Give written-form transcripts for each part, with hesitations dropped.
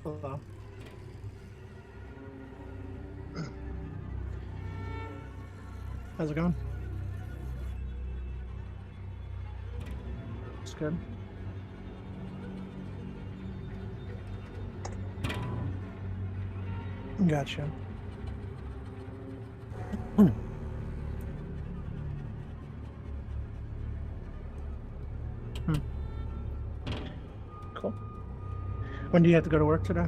Hello. How's it going? It's good. Gotcha. Cool. When do you have to go to work today?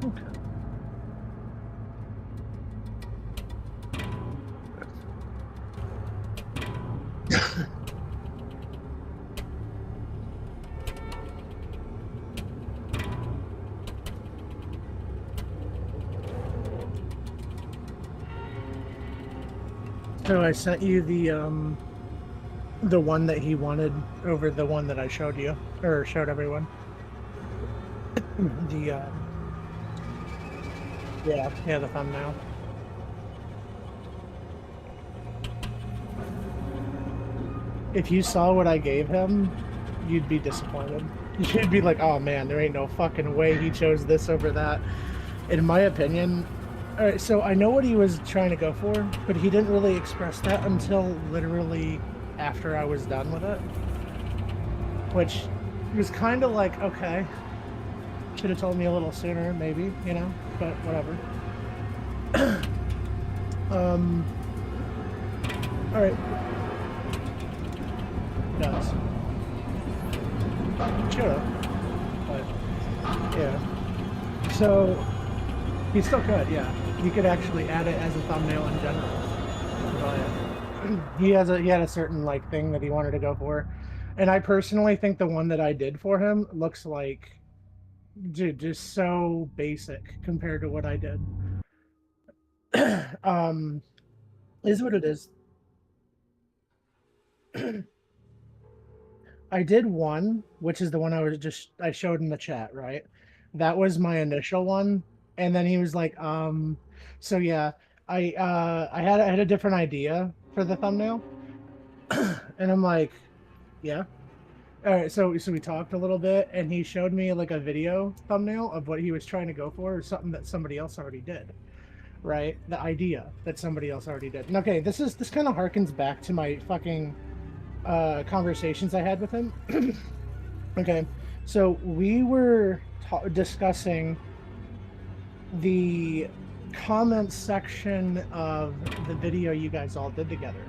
Okay. So I sent you the one that he wanted over the one that I showed you or showed everyone. The yeah, the thumbnail. If you saw what I gave him, you'd be disappointed. You'd be like, oh man, there ain't no fucking way he chose this over that. In my opinion, all right, so I know what he was trying to go for, but he didn't really express that until literally after I was done with it. Which was kind of like, okay, should have told me a little sooner, maybe, you know, but whatever. All right. Does. Sure. But, yeah. So, he still could, yeah. He could actually add it as a thumbnail in general. But he had a certain like thing that he wanted to go for. And I personally think the one that I did for him looks like, dude, just so basic compared to what I did. Is what it is. I did one, which is the one I showed in the chat, right? That was my initial one. And then he was like, so yeah, I had a different idea for the thumbnail. And I'm like, yeah. All right, so we talked a little bit and he showed me like a video thumbnail of what he was trying to go for, or something that somebody else already did. Right? The idea that somebody else already did. And okay, this kind of harkens back to my fucking conversations I had with him. Okay, so we were discussing the comment section of the video you guys all did together.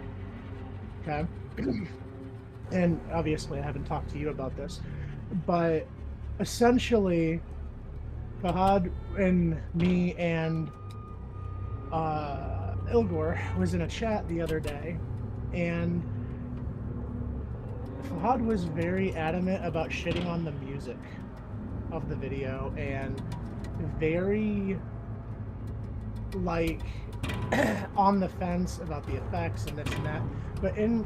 Okay, and obviously I haven't talked to you about this, but essentially, Fahad and me and Ilgor was in a chat the other day, and Fahad was very adamant about shitting on the music of the video and very like on the fence about the effects and this and that, but in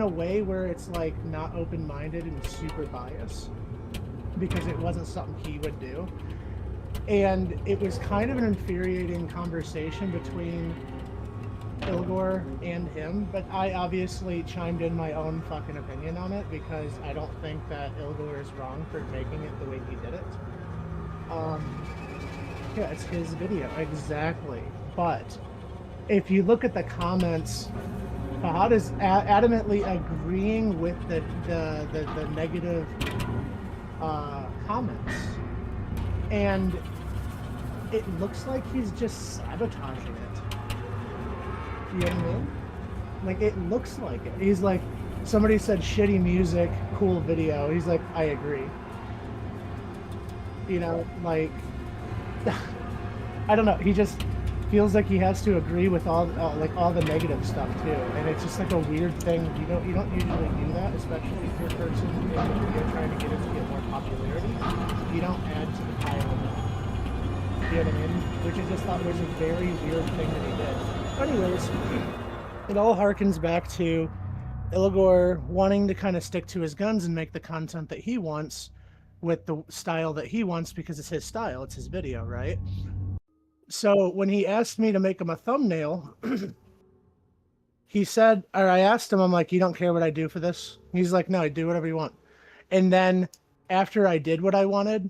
a way where it's like not open-minded and super biased, because it wasn't something he would do. And it was kind of an infuriating conversation between Ilgor and him, but I obviously chimed in my own fucking opinion on it because I don't think that Ilgor is wrong for taking it the way he did it. Yeah, it's his video, exactly. But if you look at the comments, Fahad is adamantly agreeing with the negative comments, and it looks like he's just sabotaging it. You know what I mean? Like, it looks like it. He's like, somebody said shitty music, cool video. He's like, I agree. You know, like, I don't know. He just feels like he has to agree with all the negative stuff too, and it's just like a weird thing. You don't usually do that, especially if you're a person in the video trying to get more popularity. You don't add to the pile of it. You know what I mean? Which I just thought was a very weird thing that he did. Anyways, it all harkens back to Ilgor wanting to kind of stick to his guns and make the content that he wants with the style that he wants, because it's his style, it's his video, right? So when he asked me to make him a thumbnail, he said, or I asked him, I'm like, you don't care what I do for this? He's like, no, I do whatever you want. And then after I did what I wanted,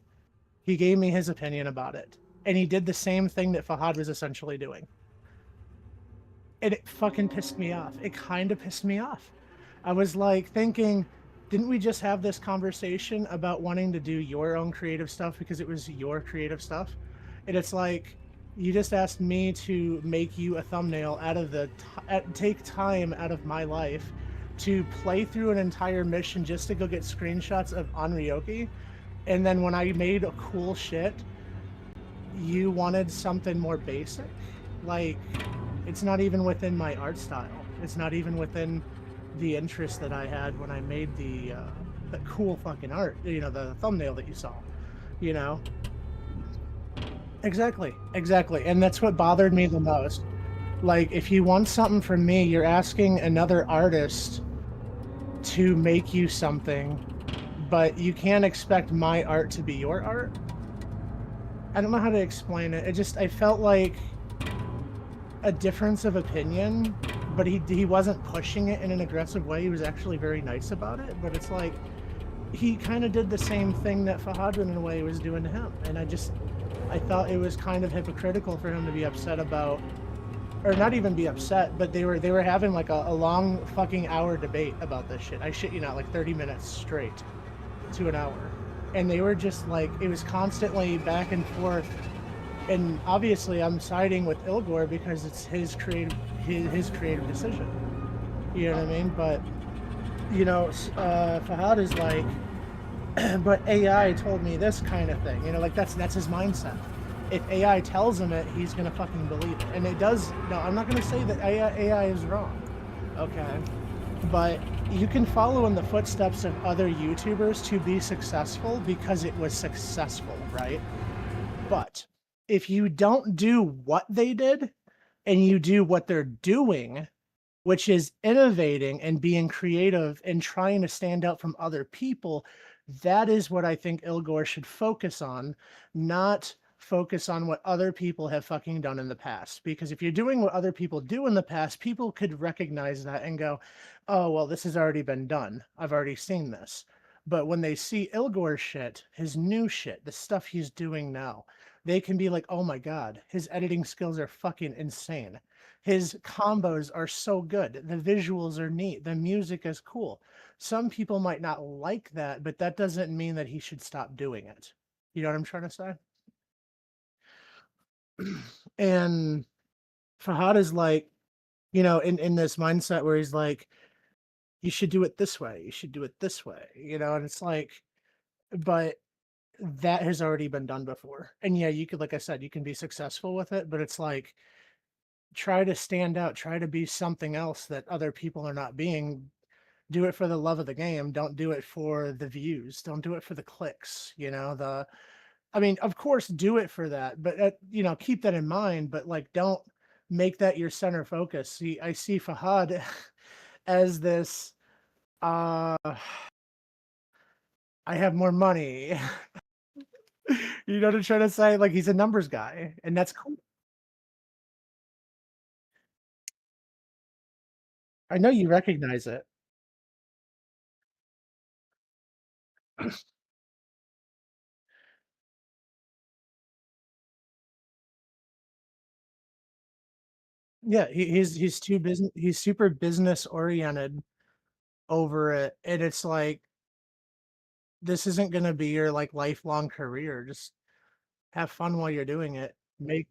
he gave me his opinion about it. And he did the same thing that Fahad was essentially doing. And it fucking pissed me off. It kind of pissed me off. I was like thinking, didn't we just have this conversation about wanting to do your own creative stuff because it was your creative stuff? And it's like, you just asked me to make you a thumbnail out of take time out of my life to play through an entire mission just to go get screenshots of Onryoki. And then when I made a cool shit, you wanted something more basic. Like, it's not even within my art style. It's not even within the interest that I had when I made the cool fucking art. You know, the thumbnail that you saw. You know, exactly, exactly, and that's what bothered me the most. Like, if you want something from me, you're asking another artist to make you something, but you can't expect my art to be your art. I don't know how to explain it. It just, I felt like a difference of opinion, but he wasn't pushing it in an aggressive way. He was actually very nice about it. But it's like he kind of did the same thing that Fahad in a way was doing to him, and I thought it was kind of hypocritical for him to be upset about, or not even be upset, but they were having like a long fucking hour debate about this shit. I shit you not, like 30 minutes straight to an hour, and they were just like, it was constantly back and forth. And obviously I'm siding with Ilgor because it's his creative decision. You know what I mean? But you know, Fahad is like, but AI told me this kind of thing. You know, like that's his mindset. If AI tells him it, he's gonna fucking believe it. And it does. No, I'm not gonna say that AI is wrong. Okay, but you can follow in the footsteps of other YouTubers to be successful because it was successful, right? But if you don't do what they did and you do what they're doing, which is innovating and being creative and trying to stand out from other people, that is what I think Ilgor should focus on, not focus on what other people have fucking done in the past. Because if you're doing what other people do in the past, people could recognize that and go, oh, well, this has already been done. I've already seen this. But when they see Ilgor's shit, his new shit, the stuff he's doing now, they can be like, oh my God, his editing skills are fucking insane. His combos are so good. The visuals are neat. The music is cool. Some people might not like that, but that doesn't mean that he should stop doing it. You know what I'm trying to say? And Fahad is like, you know, in this mindset where he's like, you should do it this way. You should do it this way. You know, and it's like, but that has already been done before. And yeah, you could, like I said, you can be successful with it, but it's like, try to stand out, try to be something else that other people are not being. Do it for the love of the game. Don't do it for the views. Don't do it for the clicks. You know, I mean, of course, do it for that, but you know, keep that in mind. But like, don't make that your center focus. See, I see Fahad as this. I have more money. You know what I'm trying to say? Like, he's a numbers guy, and that's cool. I know you recognize it. Yeah, he's too business. He's super business oriented over it, and it's like, this isn't going to be your like lifelong career. Just have fun while you're doing it. Make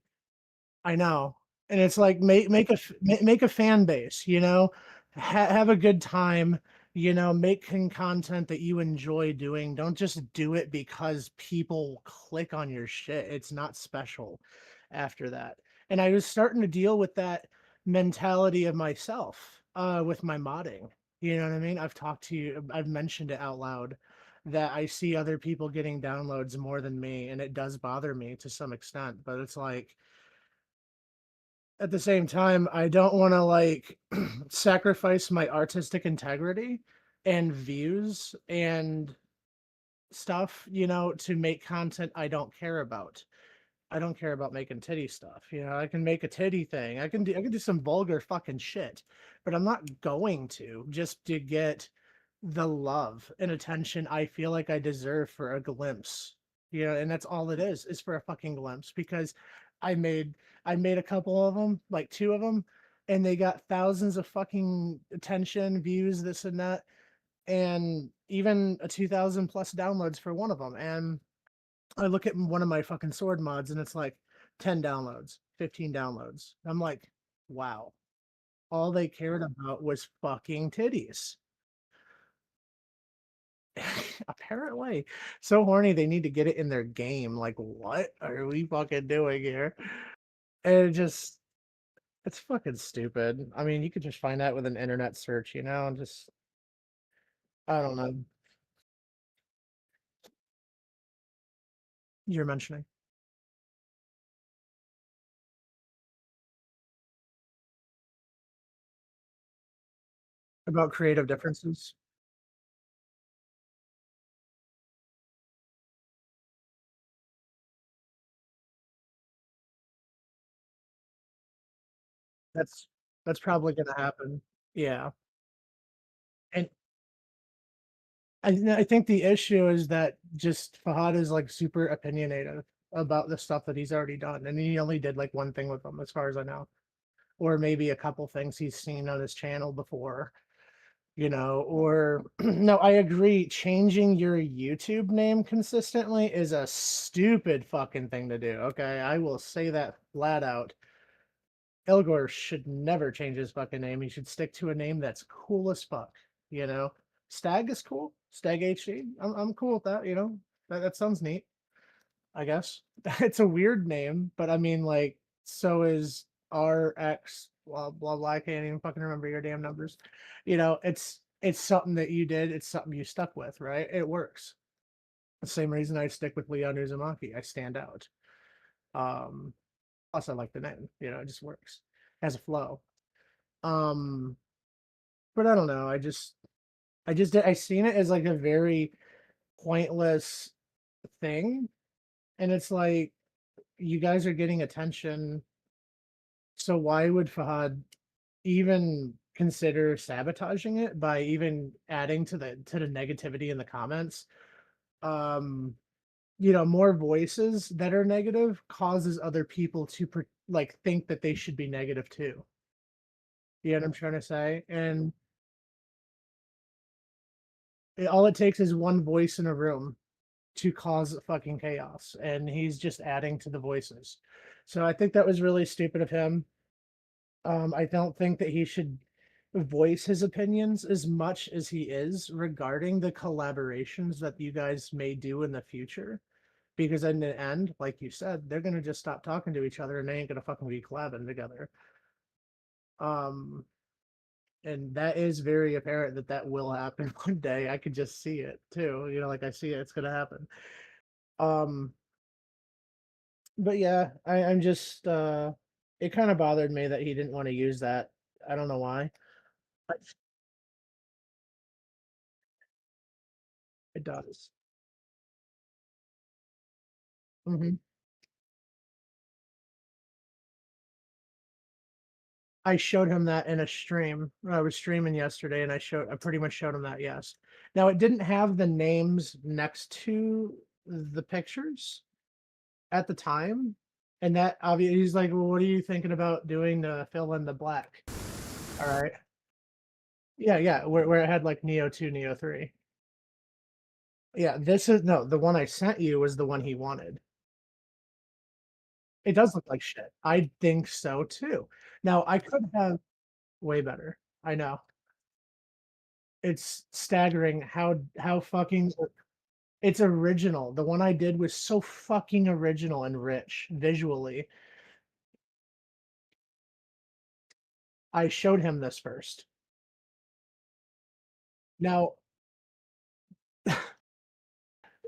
I know, and it's like make a fan base. You know, have a good time. You know, making content that you enjoy doing. Don't just do it because people click on your shit. It's not special after that. And I was starting to deal with that mentality of myself with my modding. You know what I mean? I've talked to you, I've mentioned it out loud that I see other people getting downloads more than me, and it does bother me to some extent. But it's like, at the same time, I don't want to like sacrifice my artistic integrity and views and stuff, you know, to make content I don't care about. I don't care about making titty stuff. You know, I can make a titty thing. I can do some vulgar fucking shit, but I'm not going to just to get the love and attention I feel like I deserve for a glimpse. You know, and that's all it is for a fucking glimpse because I made I made a couple of them, like two of them, and they got thousands of fucking attention, views, this and that, and even a 2,000 plus downloads for one of them. And I look at one of my fucking sword mods and it's like 10 downloads, 15 downloads. I'm like, wow. All they cared about was fucking titties. Apparently. So horny they need to get it in their game. Like, what are we fucking doing here? And it just it's fucking stupid. I mean, you could just find that with an internet search, you know, and just I don't know. You're mentioning about creative differences. That's that's probably gonna happen. Yeah. And I think the issue is that just Fahad is like super opinionated about the stuff that he's already done, and he only did like one thing with them, as far as I know, or maybe a couple things he's seen on his channel before, you know. Or no, I agree. Changing your YouTube name consistently is a stupid fucking thing to do. Okay, I will say that flat out. Elgor should never change his fucking name. He should stick to a name that's cool as fuck. You know, Stag is cool. Stag HD. I'm cool with that. You know, that sounds neat. I guess it's a weird name, but I mean, like, so is RX. Blah blah blah. I can't even fucking remember your damn numbers. You know, it's something that you did. It's something you stuck with, right? It works. The same reason I stick with Leon Uzumaki. I stand out. Um, Plus I like the name. You know, it just works as a flow. Um, but I don't know. I seen it as like a very pointless thing, and it's like you guys are getting attention, so why would Fahad even consider sabotaging it by even adding to the negativity in the comments? Um, you know, more voices that are negative causes other people to like think that they should be negative too. You know what I'm trying to say? And all it takes is one voice in a room to cause fucking chaos, and he's just adding to the voices. So I think that was really stupid of him. I don't think that he should voice his opinions as much as he is regarding the collaborations that you guys may do in the future. Because in the end, like you said, they're gonna just stop talking to each other and they ain't gonna fucking be collabing together. Um, and that is very apparent that that will happen one day. I could just see it too. You know, like I see it, it's gonna happen. Um, but yeah, I'm just it kind of bothered me that he didn't want to use that. I don't know why. But it does. Hmm. I showed him that in a stream. I was streaming yesterday and I pretty much showed him that, yes. Now it didn't have the names next to the pictures at the time. And that obviously he's like, well, what are you thinking about doing to fill in the black? All right. Yeah, yeah. Where it had like Neo 2, Neo 3. Yeah, this is no, the one I sent you was the one he wanted. It does look like shit. I think so too. Now I could have way better. I know. It's staggering how fucking it's original. The one I did was so fucking original and rich visually. I showed him this first. Now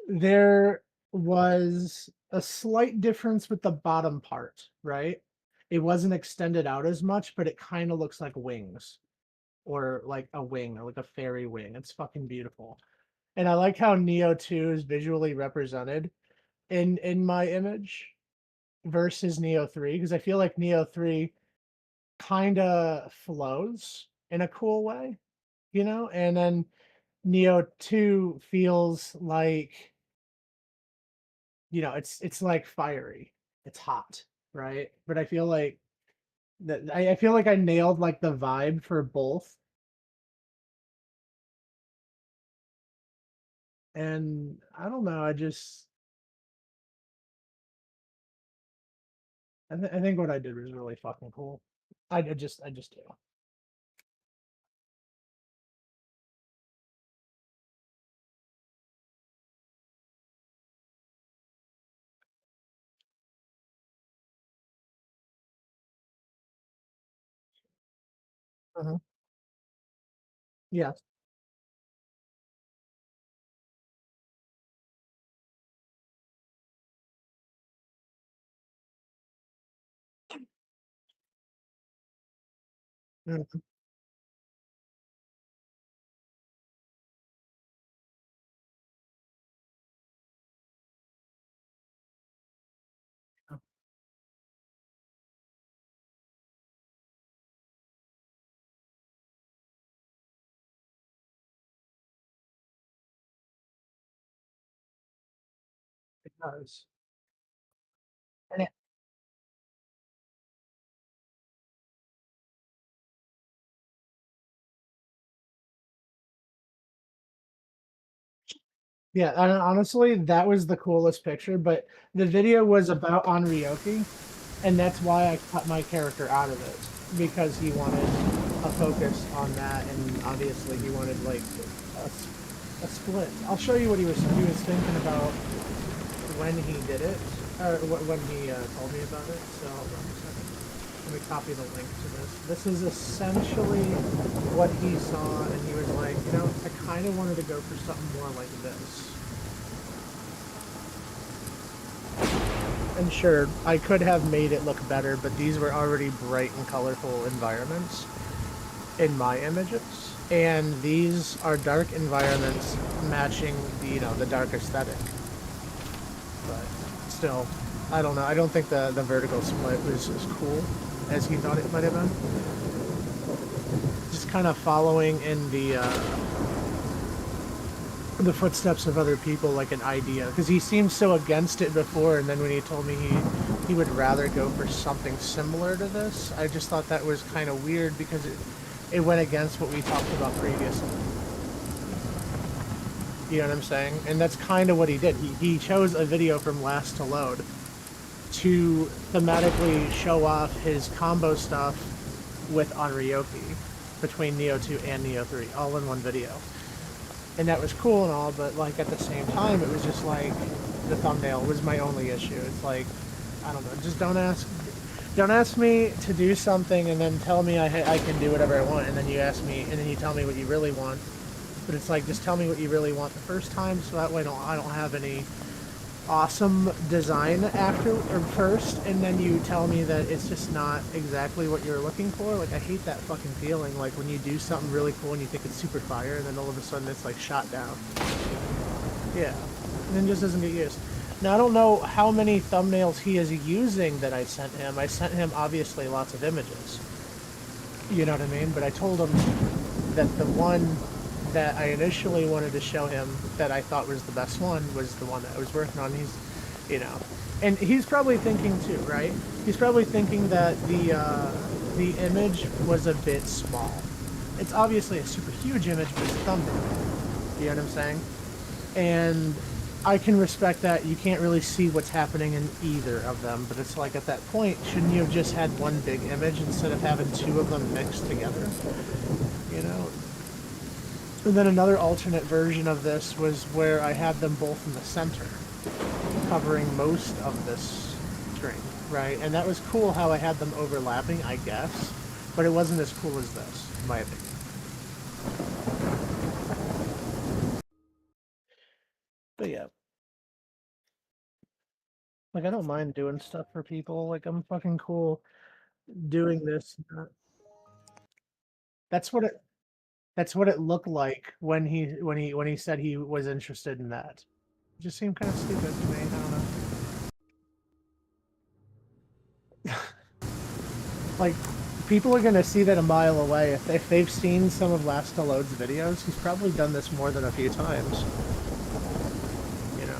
there was a slight difference with the bottom part, right? It wasn't extended out as much, but it kind of looks like wings or like a wing or like a fairy wing. It's fucking beautiful. And I like how Neo 2 is visually represented in my image. versus Neo 3 because I feel like Neo 3 kind of flows in a cool way, you know? And then Neo 2 feels like, you know, it's like fiery. It's hot, right? But I feel like that I feel like I nailed like the vibe for both. And I don't know, I think what I did was really fucking cool. I just do. Mhm. Yes. Mhm. It does. And it, yeah, and honestly, that was the coolest picture, but the video was about Onryoki, and that's why I cut my character out of it because he wanted a focus on that, and obviously he wanted like a split. I'll show you what he was thinking about when he did it, or when he told me about it. So hold on a second. Let me copy the link to this. This is essentially what he saw, and he was like, you know, I kind of wanted to go for something more like this. And sure, I could have made it look better, but these were already bright and colorful environments in my images. And these are dark environments matching the, you know, the dark aesthetic. But still, I don't know. I don't think the vertical split was as cool as he thought it might have been. Just kind of following in the footsteps of other people, like an idea, because he seemed so against it before, and then when he told me he would rather go for something similar to this, I just thought that was kind of weird because it went against what we talked about previously. You know what I'm saying? And that's kind of what he did. He chose a video from last to load to thematically show off his combo stuff with Onryoki between Neo 2 and Neo 3, all in one video. And that was cool and all, but like at the same time, it was just like the thumbnail was my only issue. It's like, I don't know, just don't ask me to do something and then tell me I can do whatever I want, and then you ask me, and then you tell me what you really want. But it's like, just tell me what you really want the first time, so that way I don't have any awesome design after or first, and then you tell me that it's just not exactly what you're looking for. Like, I hate that fucking feeling, like when you do something really cool and you think it's super fire, and then all of a sudden it's like shot down. Yeah, and then just doesn't get used. Now, I don't know how many thumbnails he is using that I sent him. I sent him obviously lots of images, you know what I mean? But I told him that the one that I initially wanted to show him that I thought was the best one was the one that I was working on. He's, you know, and he's probably thinking too, right? He's probably thinking that the image was a bit small. It's obviously a super huge image, but it's a thumbnail. You know what I'm saying? And I can respect that. You can't really see what's happening in either of them, but it's like at that point, shouldn't you have just had one big image instead of having two of them mixed together? You know? And then another alternate version of this was where I had them both in the center, covering most of this string, right? And that was cool how I had them overlapping, I guess, but it wasn't as cool as this, in my opinion. But yeah, like I don't mind doing stuff for people. Like I'm fucking cool doing this. That's what it. That's what it looked like when he said he was interested in that. It just seemed kind of stupid to me. I don't know. Like, people are gonna see that a mile away. If they've seen some of Last to Load's videos, he's probably done this more than a few times. You know,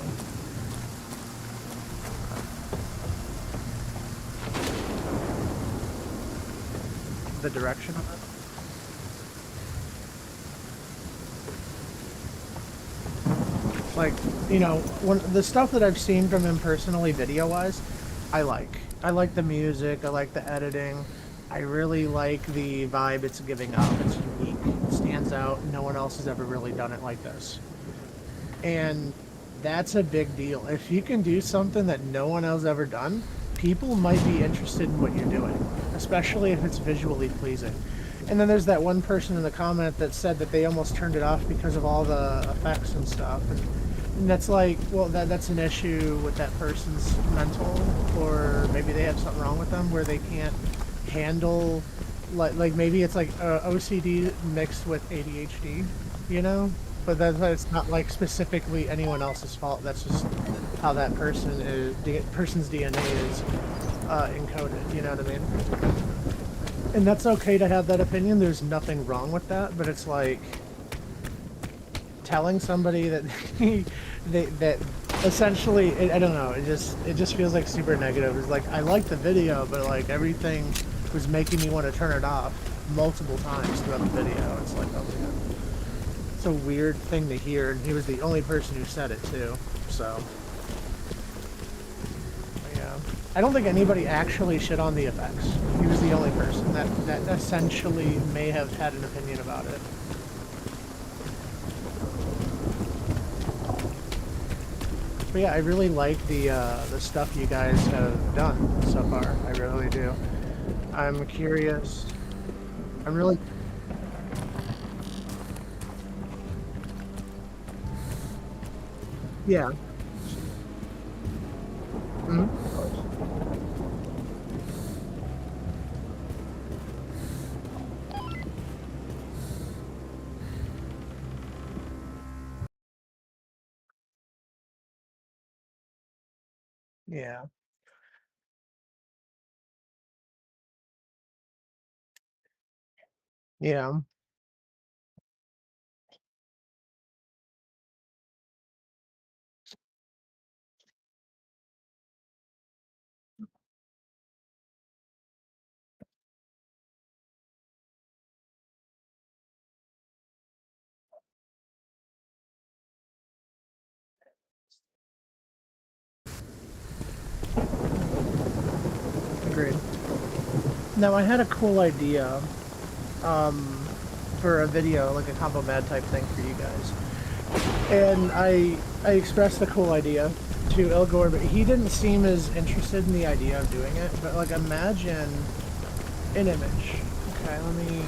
the direction of it. Like, you know, when the stuff that I've seen from him personally, video-wise, I like. I like the music. I like the editing. I really like the vibe it's giving off. It's unique. It stands out. No one else has ever really done it like this. And that's a big deal. If you can do something that no one else ever done, people might be interested in what you're doing, especially if it's visually pleasing. And then there's that one person in the comment that said that they almost turned it off because of all the effects and stuff. And that's like, well, that's an issue with that person's mental, or maybe they have something wrong with them where they can't handle, like maybe it's like OCD mixed with ADHD, you know? But that's why it's not like specifically anyone else's fault. That's just how that person's DNA is encoded. You know what I mean? And that's okay to have that opinion. There's nothing wrong with that. But it's like telling somebody that that essentially, I don't know. It just feels like super negative. It's like I like the video, but like everything was making me want to turn it off multiple times throughout the video. It's like, oh man. It's a weird thing to hear, and he was the only person who said it too. So, yeah, I don't think anybody actually shit on the effects. He was the only person that essentially may have had an opinion about it. But yeah, I really like the stuff you guys have done so far. I really do. I'm curious. I'm really, yeah. Mhm, of course. Yeah. Yeah. Agreed. Now I had a cool idea for a video, like a combo mad type thing for you guys. And I expressed the cool idea to El Gore, but he didn't seem as interested in the idea of doing it. But like, imagine an image. Okay, let me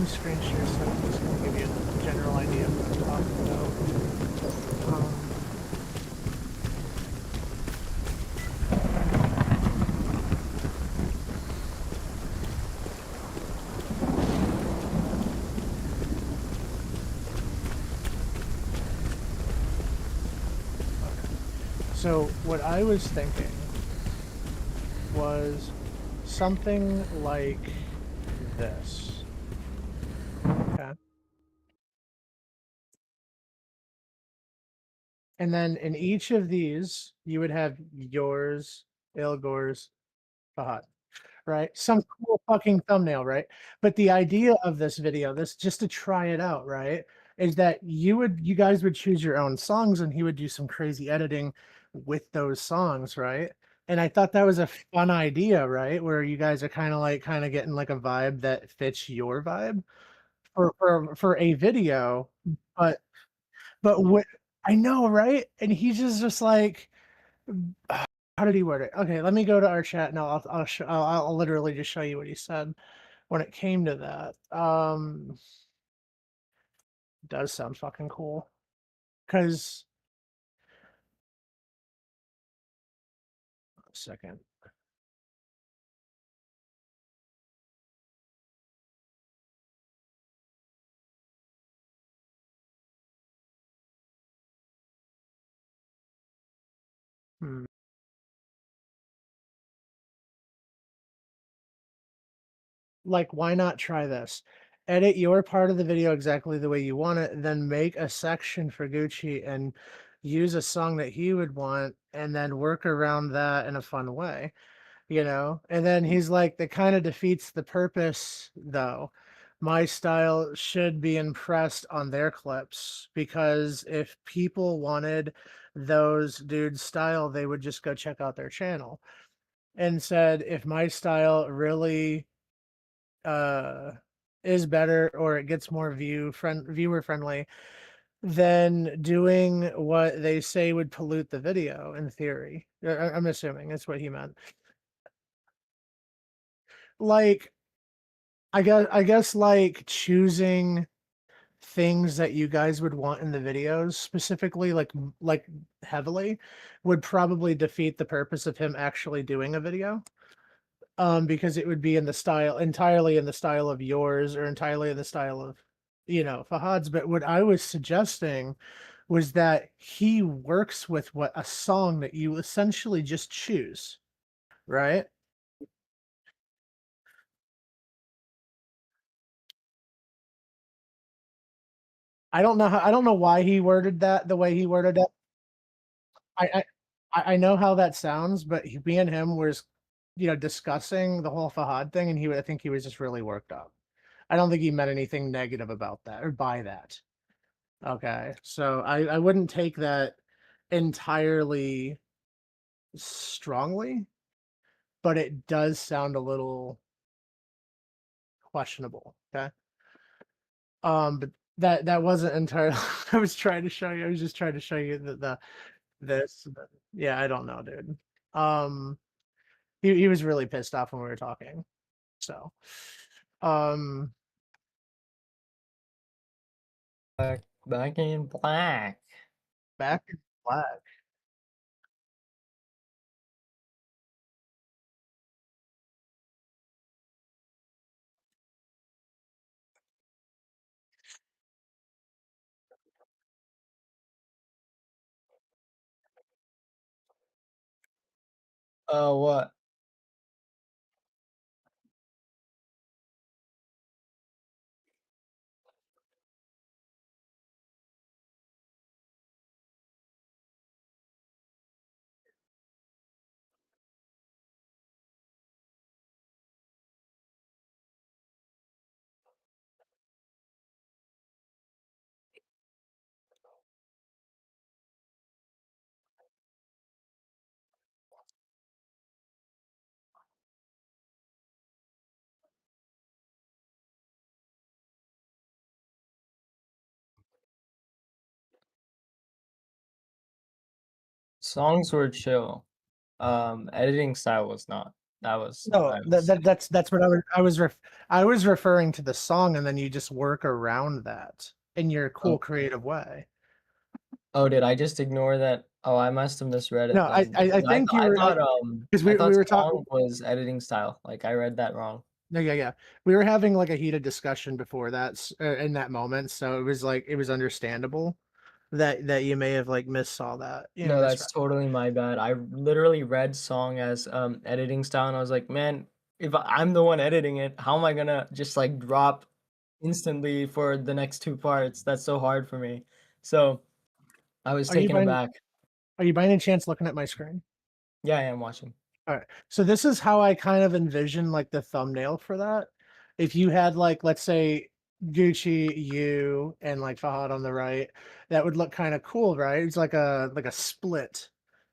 screen share so I'm just gonna give you a general idea of what I'm talking about. So what I was thinking was something like this. Okay. And then in each of these, you would have yours, El Gore's, Fahad, right? Some cool fucking thumbnail, right? But the idea of this video, this just to try it out, right, is that you guys would choose your own songs and he would do some crazy editing with those songs, right? And I thought that was a fun idea, right? Where you guys are kind of getting like a vibe that fits your vibe for a video, but what I know, right? And he's just like, how did he word it? Okay, let me go to our chat now. I'll literally just show you what he said when it came to that. Does sound fucking cool. Cause second. Hmm. like, why not try this? Edit your part of the video exactly the way you want it, then make a section for Gucci and use a song that he would want, and then work around that in a fun way, you know? And then he's like, that kind of defeats the purpose, though. My style should be impressed on their clips because if people wanted those dudes' style, they would just go check out their channel. And said, if my style really uh is better or it gets more viewer friendly, then doing what they say would pollute the video in theory. I'm assuming that's what he meant. Like, I guess like choosing things that you guys would want in the videos specifically, like heavily, would probably defeat the purpose of him actually doing a video. Because it would be in the style entirely in the style of yours or entirely in the style of, Fahad's. But what I was suggesting was that he works with what a song that you essentially just choose, right? I don't know why he worded that the way he worded it. I I I know how that sounds, but me and him was, discussing the whole Fahad thing, and I think he was just really worked up. I don't think he meant anything negative about that or by that. Okay, so I wouldn't take that entirely strongly, but it does sound a little questionable. Okay, but that wasn't entirely. I was trying to show you. I was just trying to show you the this. But yeah, I don't know, dude. Um, he was really pissed off when we were talking. So, um, Back in black. back in black. What? Songs were chill. Editing style was not. That was No, I would say. that's what I was referring to the song, and then you just work around that in your cool Oh, creative way. oh, did I just ignore that? Oh, I must have misread No, it then. I 'Cause think you I were thought because I we thought were talking. song was editing style. Like I read that wrong. No, yeah, yeah, we were having like a heated discussion before that in that moment, so it was like it was understandable that you may have like missaw that, No, misread. that's totally my bad. I literally read song as editing style, and I was like, man, if I'm the one editing it, how am I gonna just like drop instantly for the next two parts? That's so hard for me. So I was Are you taken by aback. are you by any chance looking at my screen? Yeah, I am watching. All right. So this is how I kind of envision like the thumbnail for that. If you had like, let's say Gucci, you, and like Fahad on the right, that would look kind of cool, right? It's like a split,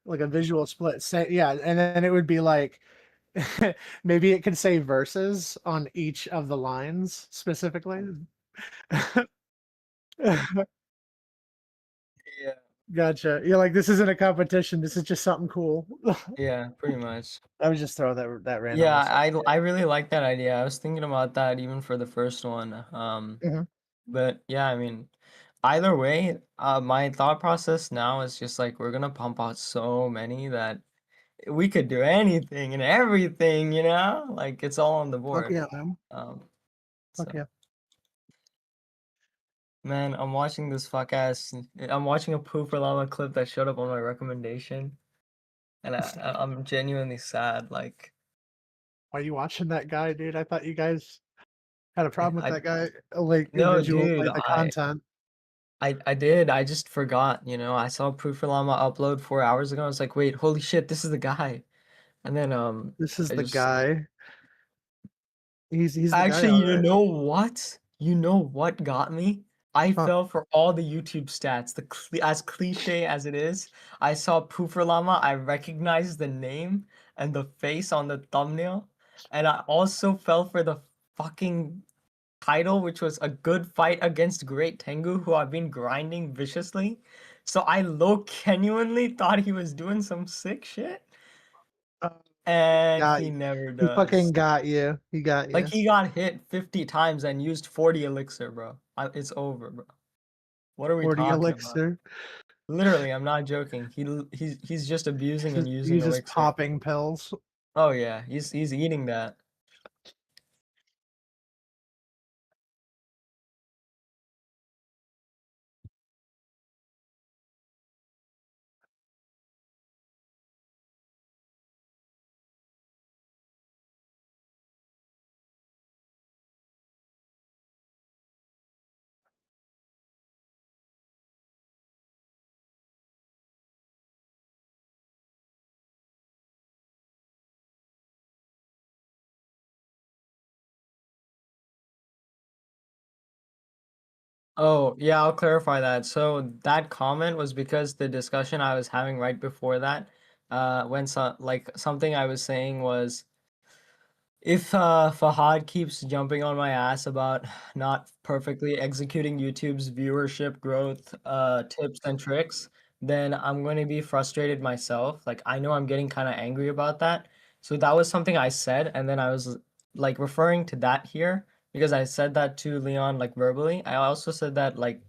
like a visual split. Say, yeah, and then it would be like maybe it could say verses on each of the lines specifically. Yeah. Gotcha. You're like, this isn't a competition. This is just something cool. Yeah, pretty much. I was just throwing that Yeah, randomness out. I really like that idea. I was thinking about that even for the first one. Mhm. But yeah, I mean, either way, my thought process now is just like we're gonna pump out so many that we could do anything and everything, you know? Like it's all on the Fuck board. yeah, man. Um, Fuck so yeah. man, I'm watching a Pooper Llama clip that showed up on my recommendation, and I'm genuinely sad. Like, Why are you watching that guy, dude? I thought you guys. Had a problem with I that guy, like no, visual, dude, like the content. I did. I just forgot, you know. I saw Proof for Llama upload 4 hours ago. I was like, wait, holy shit, this is the guy. And then This is I the just guy. He's the guy, actually, all you right. know what? You know what got me? I Huh. fell for all the YouTube stats. As cliche as it is, I saw Proof for Llama. I recognized the name and the face on the thumbnail, and I also fell for the fucking title, which was a good fight against Great Tengu, who I've been grinding viciously. So I low genuinely thought he was doing some sick shit, Uh, and got he you. never He fucking does. got you. He got Like you. he got hit 50 times and used 40 elixir, bro. It's over, bro. What are we 40 talking about? elixir. Literally, I'm not joking. He's just abusing and using He's just elixir. popping pills. Oh yeah, he's eating that. Oh, yeah, I'll clarify that. So that comment was because the discussion I was having right before that, like something I was saying was if Fahad keeps jumping on my ass about not perfectly executing YouTube's viewership growth tips and tricks, then I'm going to be frustrated myself. Like I know I'm getting kind of angry about that. So that was something I said, and then I was like referring to that here because I said that to Leon like verbally. I also said that like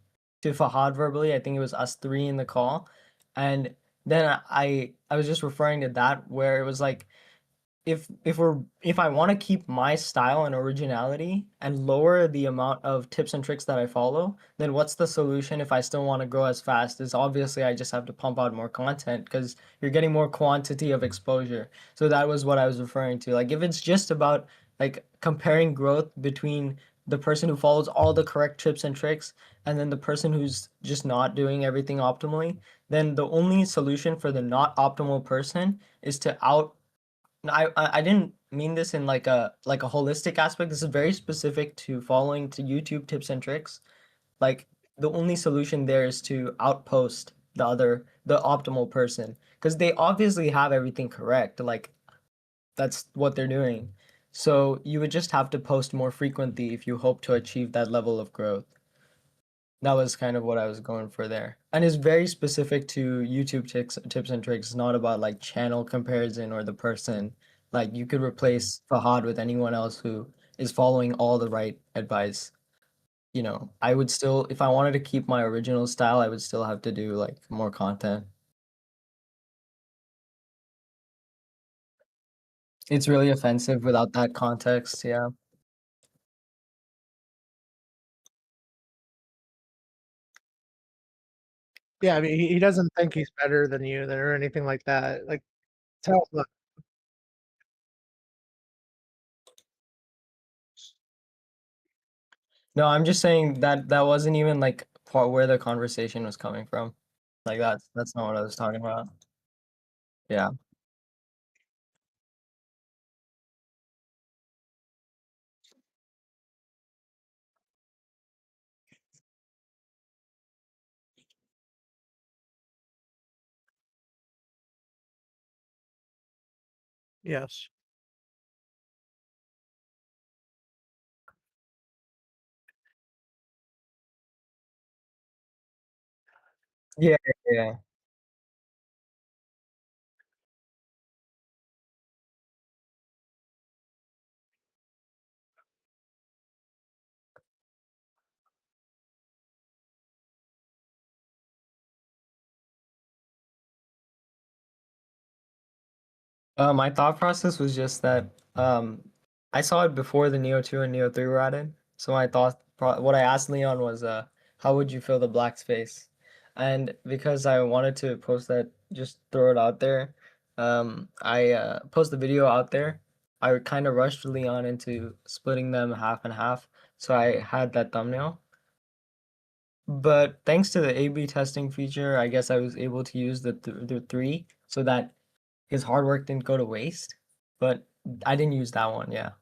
to Fahad verbally. I think it was us three in the call, and then I was just referring to that where it was like if I want to keep my style and originality and lower the amount of tips and tricks that I follow, then what's the solution if I still want to grow as fast? Is obviously I just have to pump out more content because you're getting more quantity of exposure. So that was what I was referring to. Like if it's just about like comparing growth between the person who follows all the correct tips and tricks and then the person who's just not doing everything optimally, then the only solution for the not optimal person is to out no, I didn't mean this in like a holistic aspect. This is very specific to following to YouTube tips and tricks. Like the only solution there is to outpost the optimal person because they obviously have everything correct. Like that's what they're doing. So you would just have to post more frequently if you hope to achieve that level of growth. That was kind of what I was going for there. And it's very specific to YouTube tips and tricks. It's not about like channel comparison or the person. Like you could replace Fahad with anyone else who is following all the right advice. You know, I would still, if I wanted to keep my original style, I would still have to do like more content. It's really offensive without that context. Yeah. Yeah, I mean, he doesn't think he's better than you or anything like that. Like, tell look, No, I'm just saying that that wasn't even like part where the conversation was coming from. Like that's not what I was talking about. Yeah. yes. Yeah, yeah. My thought process was just that I saw it before the Neo 2 and Neo 3 were added. So I thought what I asked Leon was how would you fill the black space? And because I wanted to post that, just throw it out there, I post the video out there. I kind of rushed Leon into splitting them half and half. so I had that thumbnail. But thanks to the A/B testing feature, I guess I was able to use the three so that his hard work didn't go to waste. But I didn't use that one, yeah.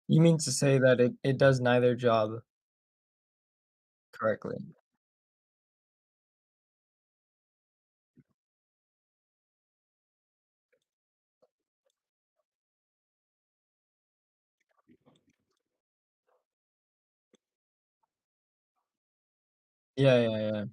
You mean to say that it does neither job correctly? Yeah, yeah, yeah.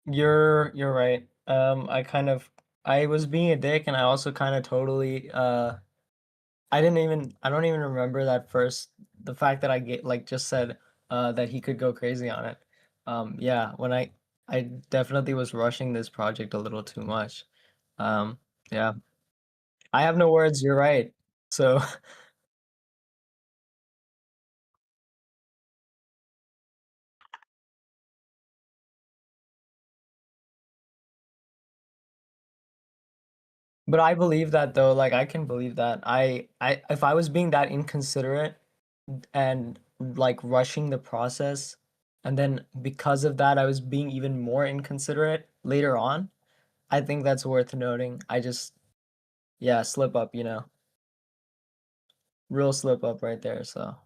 You're right. I was being a dick and I also kind of totally I don't even remember that first the fact that I get like just said that he could go crazy on it. Yeah, when I definitely was rushing this project a little too much. Um yeah. I have no words, you're right. So but I believe that though, like I can believe that. I if I was being that inconsiderate and like rushing the process and then because of that I was being even more inconsiderate later on, I think that's worth noting. I just yeah, slip up, you know. Real slip up right there, so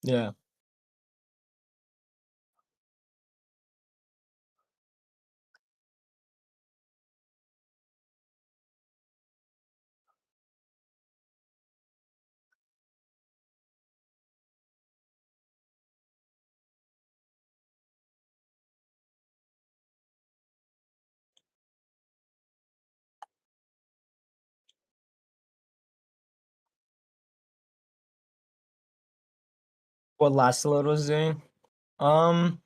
yeah. What Last Load was doing? Um,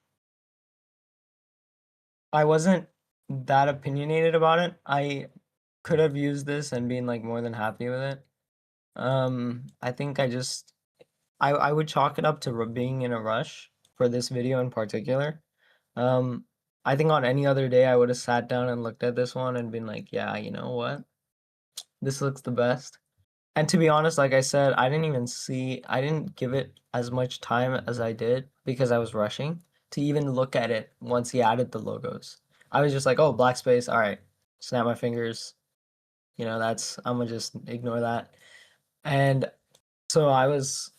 I wasn't that opinionated about it. I could have used this and been like more than happy with it. I think I just I would chalk it up to being in a rush for this video in particular. Um, I think on any other day I would have sat down and looked at this one and been like, yeah, you know what? This looks the best. And to be honest, like I said, I didn't give it as much time as I did because I was rushing to even look at it once he added the logos. I was just like, oh, black space, all right, snap my fingers. I'm gonna just ignore that. And so I was,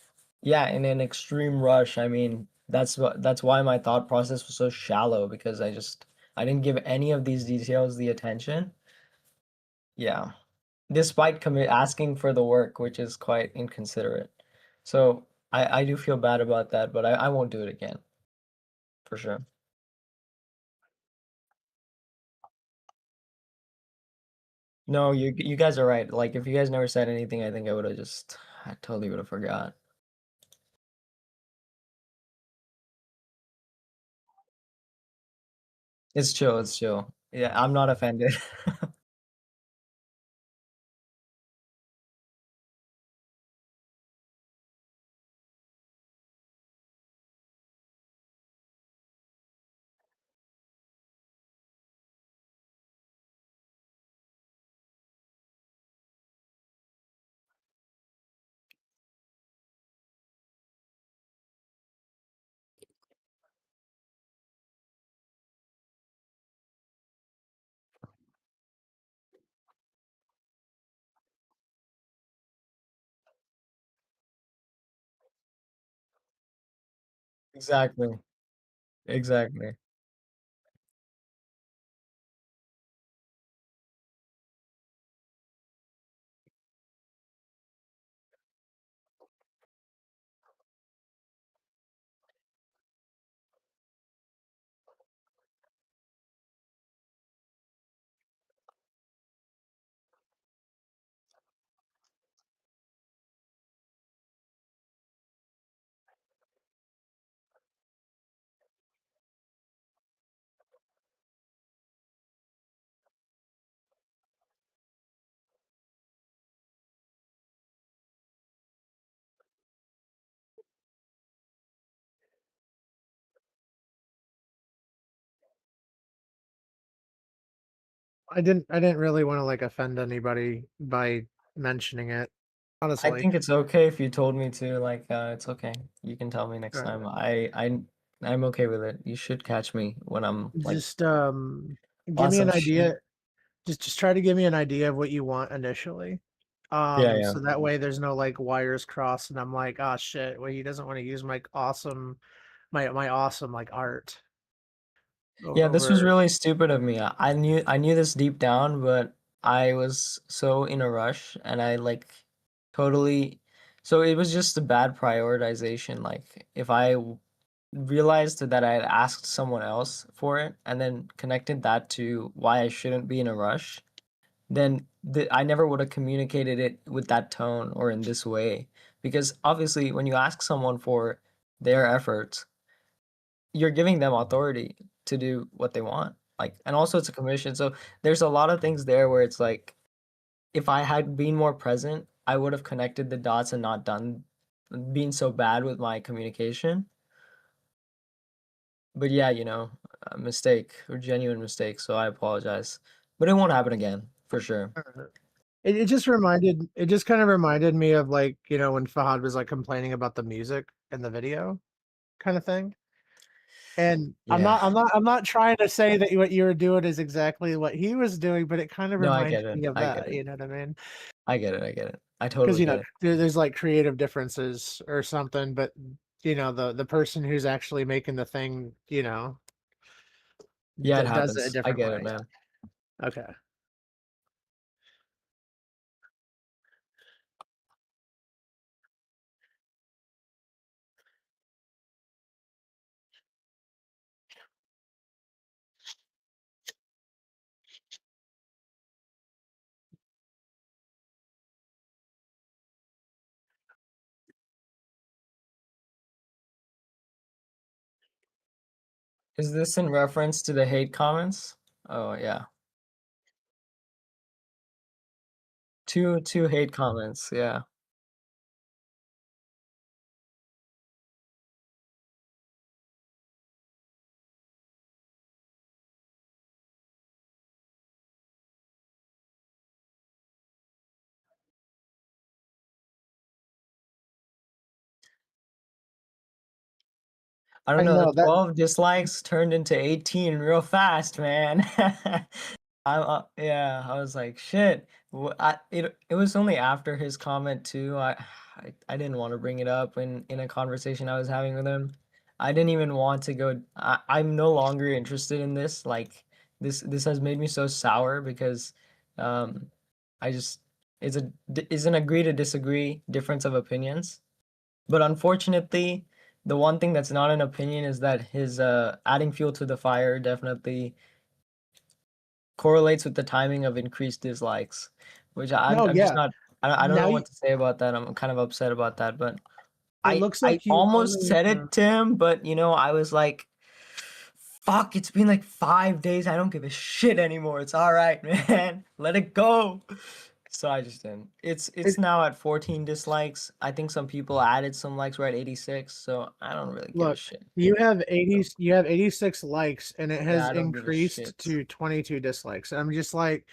yeah, in an extreme rush. I mean, that's why my thought process was so shallow because I didn't give any of these details the attention. Yeah. Despite asking for the work, which is quite inconsiderate. So I do feel bad about that, but I won't do it again for sure. No, you guys are right. Like if you guys never said anything, I think I totally would have forgot. It's chill, it's chill. Yeah, I'm not offended. Exactly. Exactly. I didn't really want to like offend anybody by mentioning it, I honestly. think it's okay if you told me to, like, it's okay. You can tell me next Uh, time. I'm okay with it. You should catch me when I'm like just give on me some an shit. idea. Just try to give me an idea of what you want initially. Yeah, yeah. So that way there's no like wires crossed and I'm like, oh shit, well he doesn't want to use my awesome my awesome like art Yeah, this was over. really stupid of me. I knew this deep down, but I was so in a rush and I like totally so it was just a bad prioritization. Like if realized that I had asked someone else for it and then connected that to why I shouldn't be in a rush, then I never would have communicated it with that tone or in this way. Because obviously, when you ask someone for their efforts, you're giving them authority to do what they want. Like, and also it's a commission. So there's a lot of things there where it's like, if I had been more present, I would have connected the dots and not being so bad with my communication. But yeah, a mistake or genuine mistake. So I apologize. But it won't happen again for sure. It just kind of reminded me of like, when Fahad was like complaining about the music in the video kind of thing. And Yeah. I'm not trying to say that what you were doing is exactly what he was doing, but it kind of No, I reminds get it. me of I get that, it. you know what I mean? I get it. I get it. I Because totally get it. there's like creative differences or something, but the person who's actually making the thing, Yeah, it does it a happens. I different get it, way. man. Okay. Is this in reference to the hate comments? Oh, yeah. Two hate comments. Yeah. I don't I know, the know that. 12 dislikes turned into 18 real fast, man. Yeah, I was like, shit. It was only after his comment too. I didn't want to bring it up in a conversation I was having with him. I didn't even want to go. I'm no longer interested in this. Like this has made me so sour because um I just it's an agree to disagree difference of opinions. But unfortunately, the one thing that's not an opinion is that his adding fuel to the fire definitely correlates with the timing of increased dislikes, which No, I'm just yeah. not. I don't Now know you, what to say about that. I'm kind of upset about that, but it looks I like you almost only. said it to him, but I was like, "Fuck! It's been like 5 days. I don't give a shit anymore. It's all right, man. Let it go." So I just didn't. It's It, now at 14 dislikes. I think some people added some likes. We're at 86, so I don't really give a look, shit. you have 86 likes, and it Yeah, has I don't give a increased shit. to 22 dislikes. And I'm just like,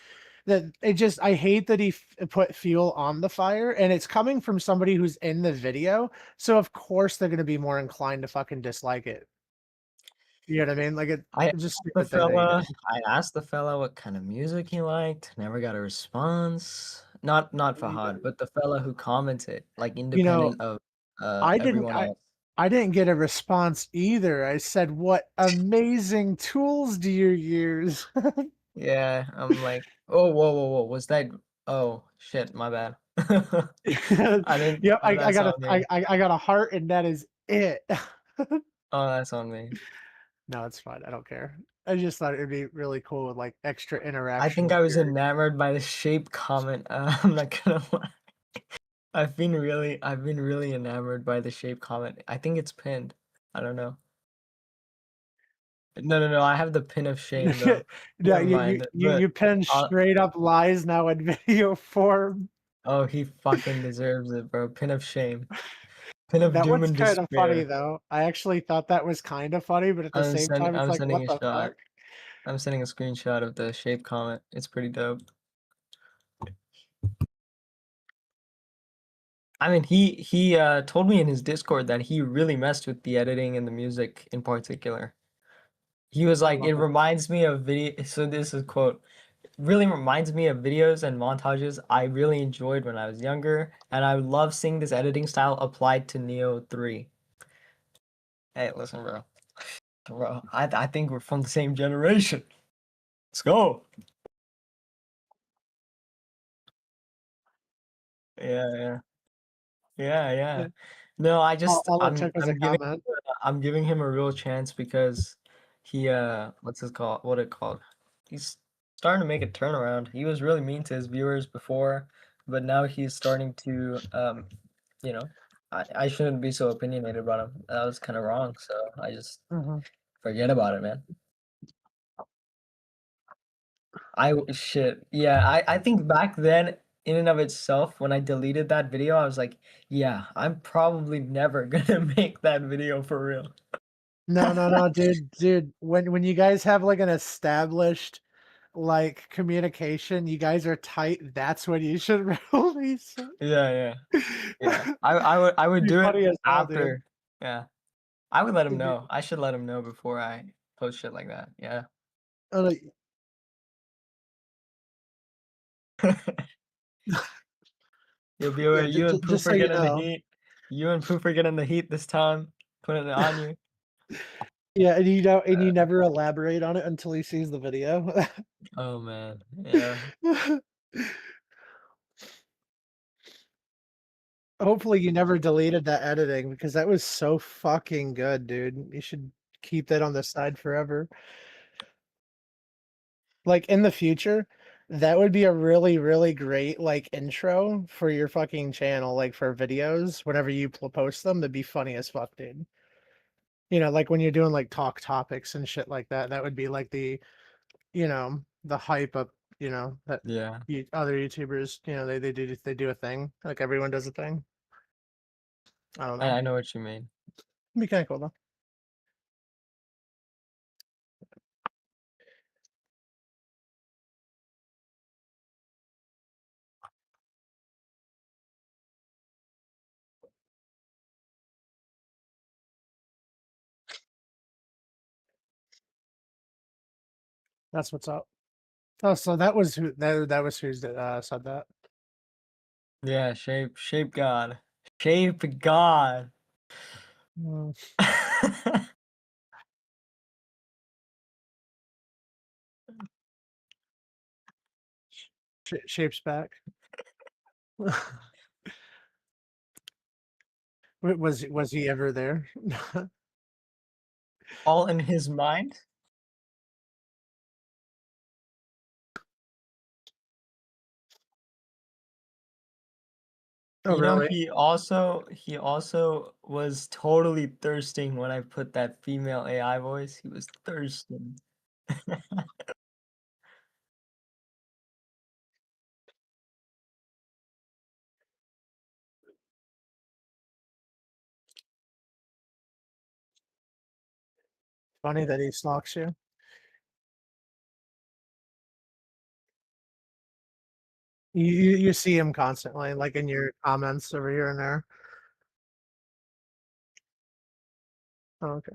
that. It just, I hate that he put fuel on the fire, and it's coming from somebody who's in the video. So of course they're gonna be more inclined to fucking dislike it. You know what I mean? Like I it's just a asked the stupid thing that he fella, did. I asked the fella what kind of music he liked. Never got a response. Not Fahad, but the fella who commented, like You know, independent of I didn't everyone I else. I didn't get a response either. I said, "What amazing tools do you use?" Yeah, I'm like, oh, whoa, was that? Oh shit, my bad. I didn't. Yep, Oh, that's on me. I got a heart, and that is it. Oh, that's on me. No, it's fine. I don't care. I just thought it'd be really cool with like extra I interaction think with I was your. enamored by the shape comment. I'm not gonna lie. I've been really enamored by the shape comment. I think it's pinned. I don't know. No. I have the pin of shame though. Yeah, Never mind. you But pen I'll, straight up lies now in video form. oh, he fucking deserves it, bro. Pin of shame. Pin of That doom one's and kind of funny despair. though. I actually thought that was kind of funny, but at the same time, it's I'm like, sending what a the shot. fuck? I'm sending a screenshot of the shape comment. It's pretty dope. I mean, he told me in his Discord that he really messed with the editing and the music in particular. He was I like, love it it. reminds me of video. So this is quote. Really reminds me of videos and montages I really enjoyed when I was younger, and I love seeing this editing style applied to Neo 3. Hey, listen, bro. Bro, I think we're from the same generation. Let's go. Yeah. Yeah. Yeah, No, I'll let check as a comment. I'm giving him a real chance because he what's his called? What it called? He's starting to make a turnaround. He was really mean to his viewers before, but now he's starting to you know, I shouldn't be so opinionated about him. That was kind of wrong, so I just Mhm. forget about it, man. Shit. Yeah, I think back then in and of itself when I deleted that video, I was like, yeah, I'm probably never gonna make that video for real. No, dude. When you guys have like an established like communication, you guys are tight. That's when you should release Yeah. Yeah. it. I would Be do it funny as hell, dude. after. Yeah. I would let him It'd be, know. I should let him know before I post shit like that. Yeah. like, You'll be yeah, aware you and just Poof so are you getting the know. heat. You and Poof are getting the heat this time. Putting it on you. Yeah, and and you Uh, never elaborate on it until he sees the video. oh man. Yeah. Hopefully you never deleted that editing because that was so fucking good, dude. You should keep that on the side forever. Like in the future, that would be a really, really great like intro for your fucking channel, like for videos. Whenever you post them, that'd be funny as fuck, dude. Like when you're doing like talk topics and shit like that, that would be like the hype up, that Yeah. other YouTubers, they do a thing. Like everyone does a thing. I don't know. I know what you mean. It'd be kind of cool though. That's what's up. Oh, so that was who that was who's said that. Yeah, shape God. Shape God. Mm, Shapes back. Was he ever there? All in his mind? Oh, You know, really? he also was totally thirsting when I put that female AI voice. He was thirsting. Funny that he stalks you. You see him constantly, like in your comments over here and there. Oh, okay.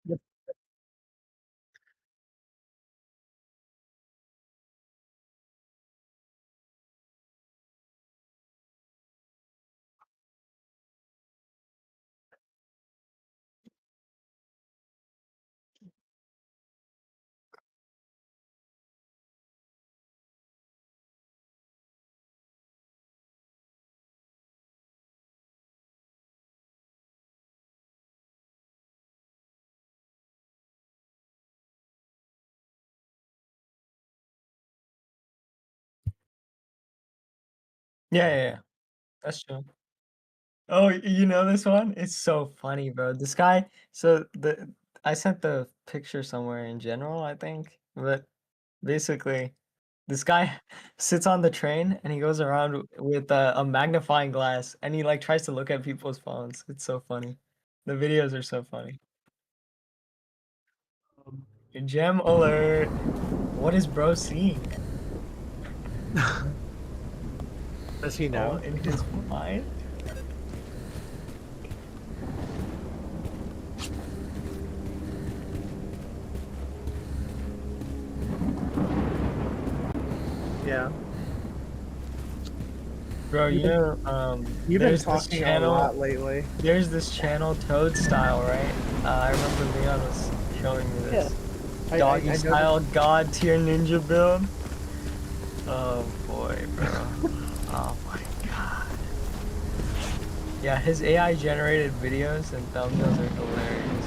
Yep. Yeah, yeah, yeah. That's true. Oh, you know this one? It's so funny, bro. This guy, so the I sent the picture somewhere in general, I think, but basically, this guy sits on the train and he goes around with a magnifying glass and he like tries to look at people's phones. It's so funny. The videos are so funny. Um, Gem alert. What is bro seeing? Does he All know? in his mind? Yeah. Bro, You've been you've been there's this talking a channel lot lately. Toad Style, right? I remember Leon was showing me Yeah. this. I Doggy know that. style god tier ninja build. Oh boy, bro. Oh my god. Yeah, his AI generated videos and thumbnails are hilarious.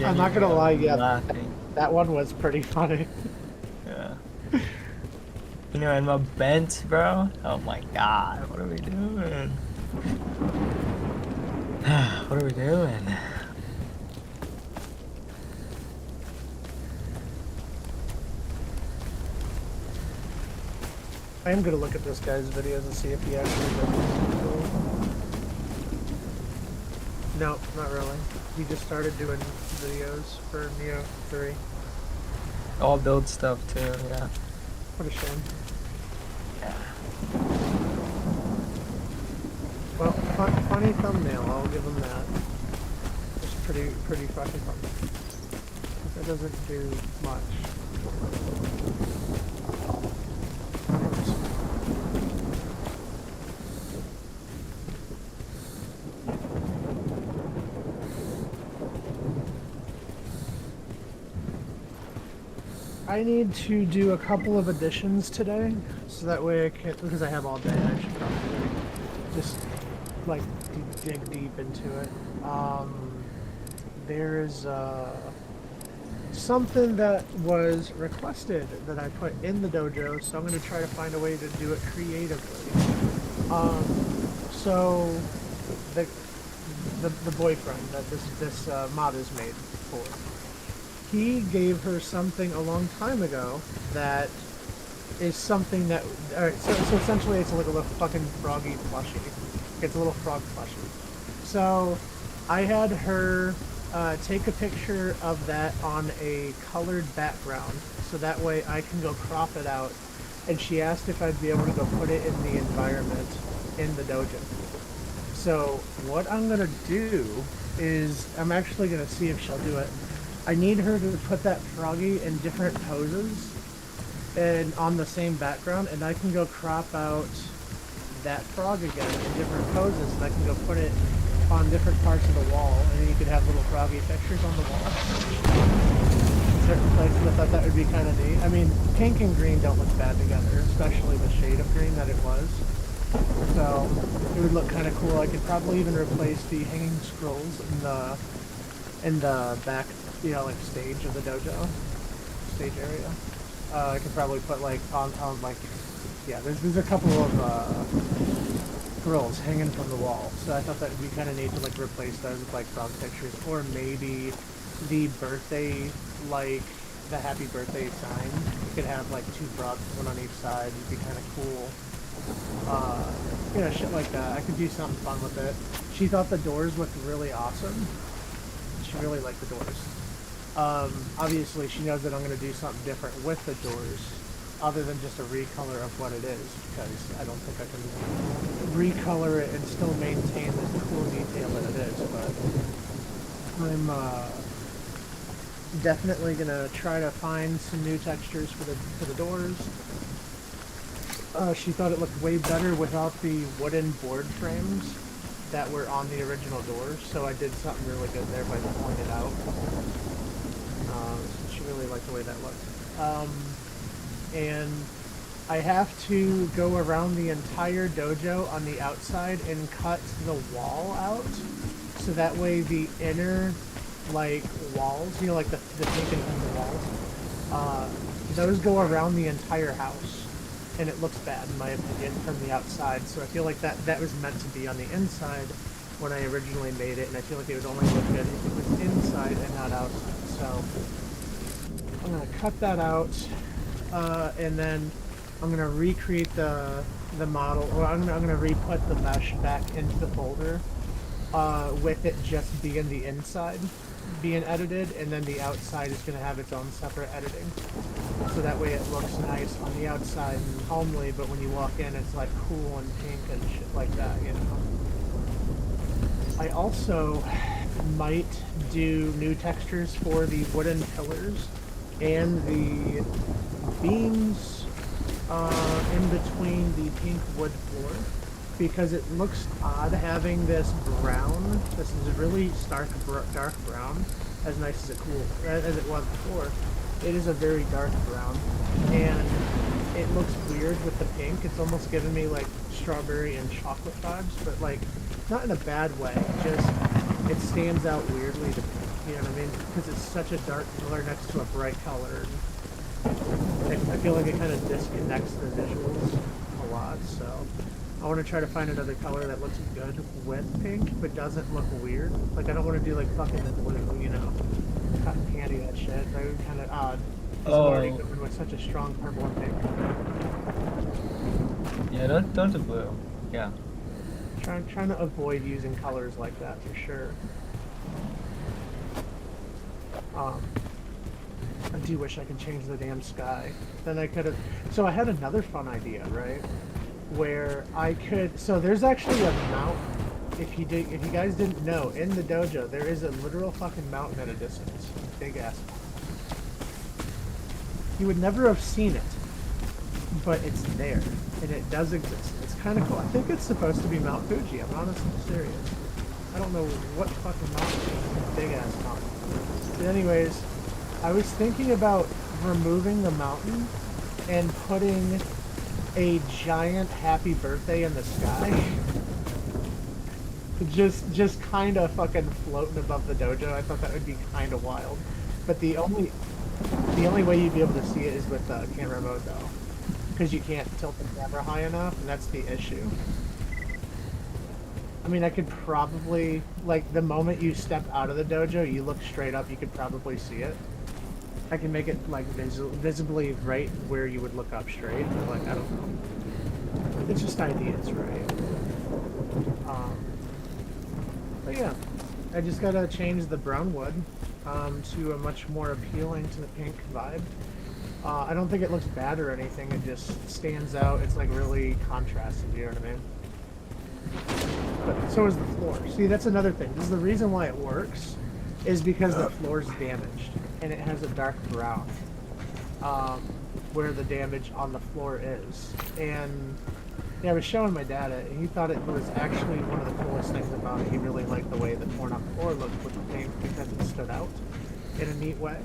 I'm not Genuinely, gonna lie, I'm yeah, laughing. that one was pretty funny. Yeah. You know, and my bent, bro. Oh my god, what are we doing? What are we doing? I am gonna look at this guy's videos and see if he actually does anything cool. No, not really. He just started doing videos for Neo 3. All build stuff too, yeah. What a shame. Yeah. Well, funny thumbnail, I'll give him that. It's pretty fucking thumbnail. That doesn't do much. I need to do a couple of additions today, so that way I can, because I have all day, I should probably just like dig deep into it. There's something that was requested that I put in the dojo, so I'm going to try to find a way to do it creatively. Um, so the the boyfriend that this mod is made for, he gave her something a long time ago that is something that. Alright, so essentially it's like a little fucking froggy plushie. It's a little frog plushie. So I had her take a picture of that on a colored background, so that way I can go crop it out. And she asked if I'd be able to go put it in the environment in the dojo. So what I'm gonna do is I'm actually gonna see if she'll do it. I need her to put that froggy in different poses and on the same background, and I can go crop out that frog again in different poses, and I can go put it on different parts of the wall, and then you could have little froggy pictures on the wall. Certain places, I thought that would be kind of neat. I mean, pink and green don't look bad together, especially the shade of green that it was. So it would look kind of cool. I could probably even replace the hanging scrolls in the back, you know, like stage of the dojo, stage area. I could probably put like on like, yeah, there's a couple of scrolls hanging from the wall. So I thought that would be kind of neat to like replace those with like frog pictures, or maybe the birthday, like the happy birthday sign. You could have like two frogs, one on each side. It'd be kind of cool. You know, shit like that. I could do something fun with it. She thought the doors looked really awesome. She really liked the doors. Obviously, she knows that I'm going to do something different with the doors, other than just a recolor of what it is, because I don't think I can recolor it and still maintain the cool detail that it is. But I'm definitely going to try to find some new textures for the doors. She thought it looked way better without the wooden board frames that were on the original doors, so I did something really good there by pulling it out. She really liked the way that looked. And I have to go around the entire dojo on the outside and cut the wall out, so that way the inner, like, walls, you know, like the pink and pink walls, those go around the entire house. And it looks bad, in my opinion, from the outside. So I feel like that was meant to be on the inside when I originally made it, and I feel like it would only look good if it was inside and not outside. So I'm gonna cut that out, and then I'm gonna recreate the model, or I'm gonna re-put the mesh back into the folder, with it just being the inside being edited, and then the outside is going to have its own separate editing. So that way it looks nice on the outside and homely, but when you walk in it's like cool and pink and shit like that, you know. I also might do new textures for the wooden pillars and the beams in between the pink wood floor, because it looks odd having this brown. This is a really dark brown, as nice as it was before. It is a very dark brown, and it looks weird with the pink. It's almost giving me like strawberry and chocolate vibes, but like not in a bad way. Just it stands out weirdly to me. You know what I mean? Because it's such a dark color next to a bright color. I feel like it kind of disconnects the visuals a lot. So I want to try to find another color that looks good with pink, but doesn't look weird. Like, I don't want to do, like, fucking blue, you know? Cotton candy, that shit. That would be kind of odd. Because I'm already going with such a strong purple and pink. Yeah, don't do blue. Yeah. Trying to avoid using colors like that, for sure. I do wish I could change the damn sky. Then I could have... So I had another fun idea, right? Where I could, so there's actually a mountain. If you guys didn't know, in the dojo there is a literal fucking mountain at a distance, big ass mountain. You would never have seen it, but it's there, and it does exist. It's kind of cool. I think it's supposed to be Mount Fuji. I'm honestly serious. I don't know what fucking mountain it is. Big ass mountain. But anyways, I was thinking about removing the mountain and putting a giant happy birthday in the sky. just kind of fucking floating above the dojo. I thought that would be kind of wild. But the only way you'd be able to see it is with the camera mode, though, because you can't tilt the camera high enough, and that's the issue. I mean, I could probably, like, the moment you step out of the dojo, you look straight up, you could probably see it. I can make it, like, visibly right where you would look up straight, but, like, I don't know. It's just ideas, right? But yeah, I just gotta change the brown wood to a much more appealing to the pink vibe. I don't think it looks bad or anything, it just stands out. It's, like, really contrasted, you know what I mean? but so is the floor. See, that's another thing. This is the reason why it works, is because the floor's damaged and it has a dark brown, where the damage on the floor is. And yeah, I was showing my dad it, and he thought it was actually one of the coolest things about it. He really liked the way the torn up floor looked with the paint because it stood out in a neat way,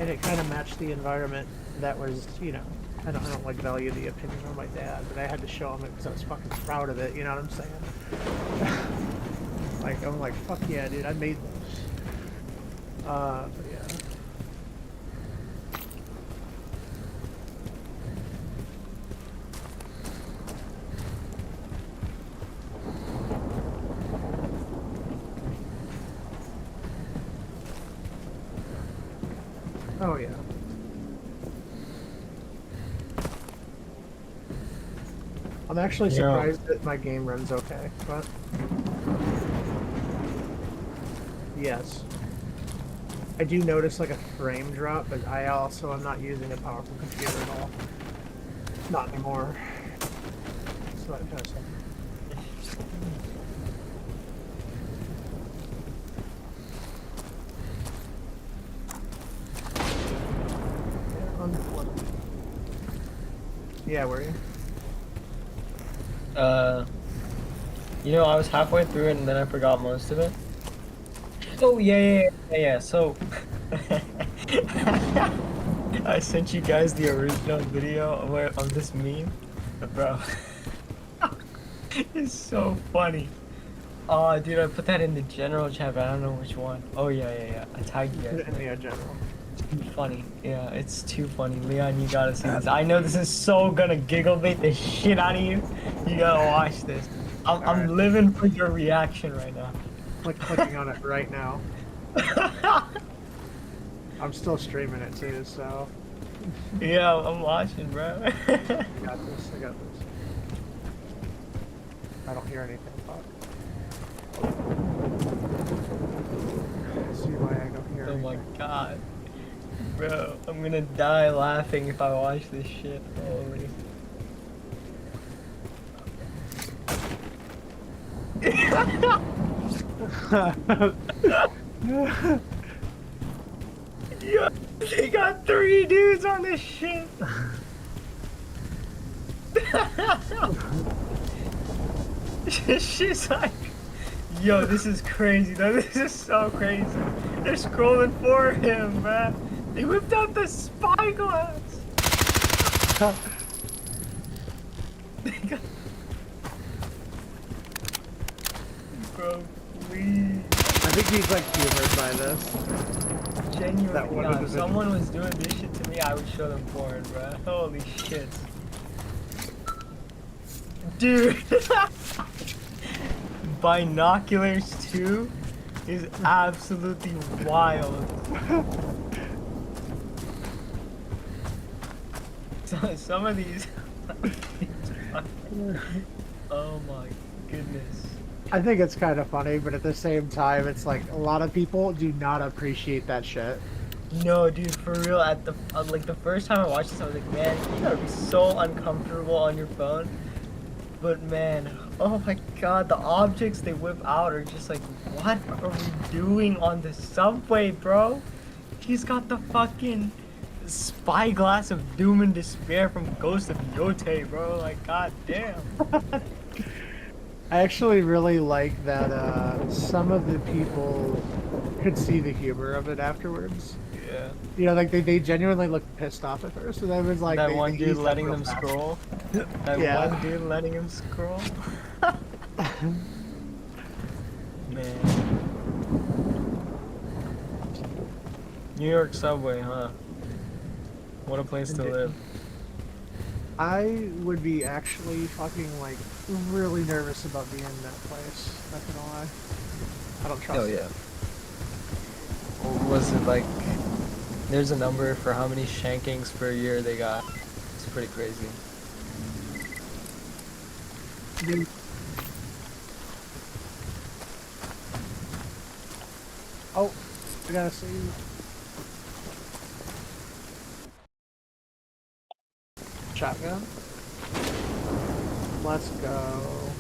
and it kind of matched the environment that was, you know. I don't like value the opinion of my dad, but I had to show him it because I was fucking proud of it. You know what I'm saying? Like I'm like, fuck yeah, dude, I made this. But yeah. Oh yeah. I'm actually surprised that my game runs okay, but yes. I do notice like a frame drop, but I also am not using a powerful computer at all. Not anymore. So that kind of stuff. Yeah, unplugged. Yeah, were you? You know, I was halfway through it and then I forgot most of it. Oh yeah. So I sent you guys the original video of this meme, bro. It's so funny. Oh, dude, I put that in the general chat, but I don't know which one. Oh yeah. I tagged you guys. In the general. Too funny. Yeah, it's too funny. Leon, you gotta see this. I know this is so gonna giggle bait the shit out of you. You gotta watch this. I'm Right. living for your reaction right now. Like clicking on it right now. I'm still streaming it too, so. Yeah, I'm watching, bro. I got this. I got this. I don't hear anything. Fuck. See why I don't hear Oh anything. my god. Bro, I'm gonna die laughing if I watch this shit. Holy. Yeah, they got 3 dudes on this shit. This shit's like, yo, this is crazy though. This is so crazy. They're scrolling for him, man. They whipped out the spyglass. They got... Bro, please. I think he's like humored by this. Genuinely, yeah, if someone was doing this shit to me, I would show them porn, bro. Holy shit. Dude. Binoculars 2 is absolutely wild. Some of these. Oh my goodness. I think it's kind of funny, but at the same time, it's like a lot of people do not appreciate that shit. No, dude, for real. At the like the first time I watched this, I was like, man, you gotta be so uncomfortable on your phone. But man, oh my god, the objects they whip out are just like, what are we doing on the subway, bro? He's got the fucking spyglass of doom and despair from Ghost of Yote, bro. Like, god damn. I actually really like that some of the people could see the humor of it afterwards. Yeah. You know, like they genuinely looked pissed off at first, and then it was like That they one dude eased up letting real them fast. scroll. That Yeah. one dude letting him scroll. Man. New York subway, huh? What a place to live. I would be actually fucking like really nervous about being in that place. Not gonna lie. I don't trust Oh yeah. What was it like? There's a number for how many shankings per year they got. It's pretty crazy. it. Oh, I gotta see. Shotgun. Let's go.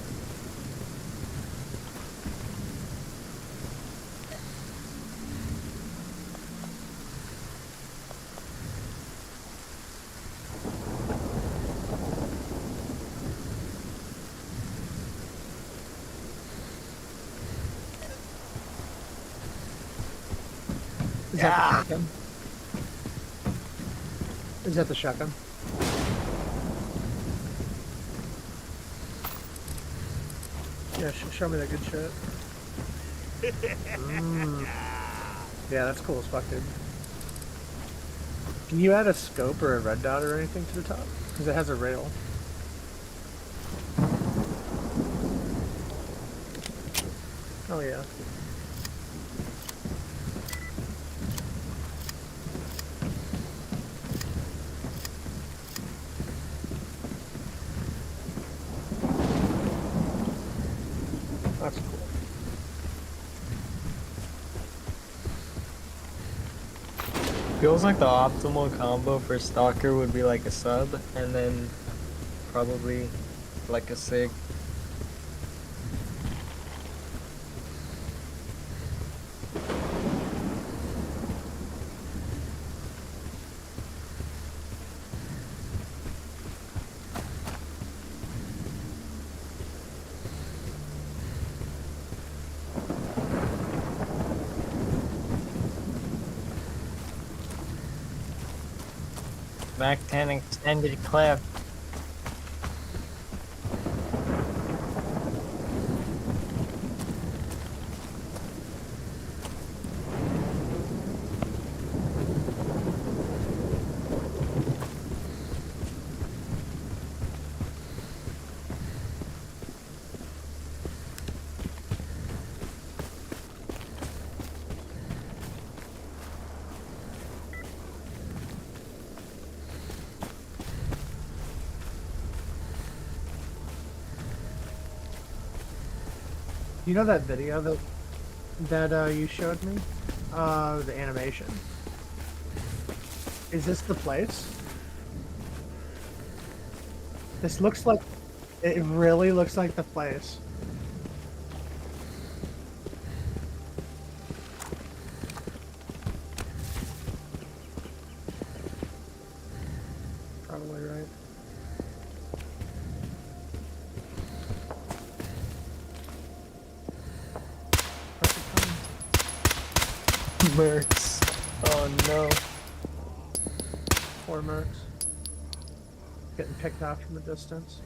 Is that the Yeah. shotgun? Is that the shotgun? Yeah, show me that good shit. Yeah, that's cool as fuck, dude. Can you add a scope or a red dot or anything to the top? Because it has a rail. Oh yeah. That's cool. Feels like the optimal combo for Stalker would be like a sub and then probably like a sig. Mac 10 extended clip. You know that video that you showed me? The animation. Is this the place? This looks like it really looks like the place. Probably right. Mercs. Oh no. Poor mercs. Getting picked off from a distance.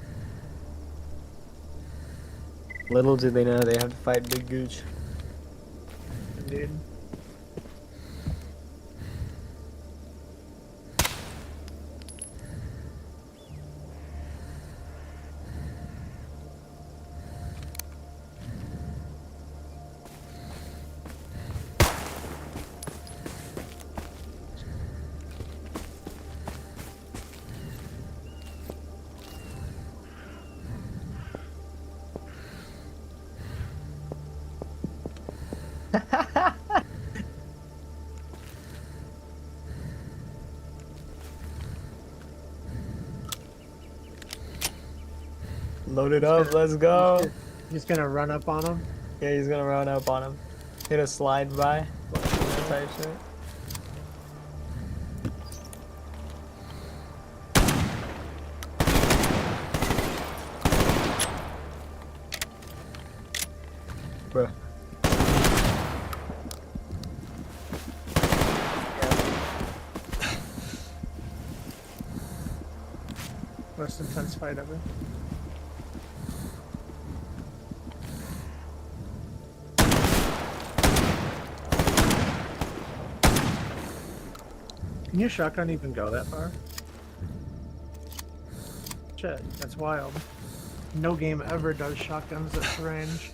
Little do they know they have to fight Big Gooch. Indeed. Load it up, let's go. He's gonna run up on him. Yeah, he's gonna run up on him. Hit a slide by type shit. Bruh. Most intense fight ever. Can your shotgun even go that far? Shit, that's wild. No game ever does shotguns at this range.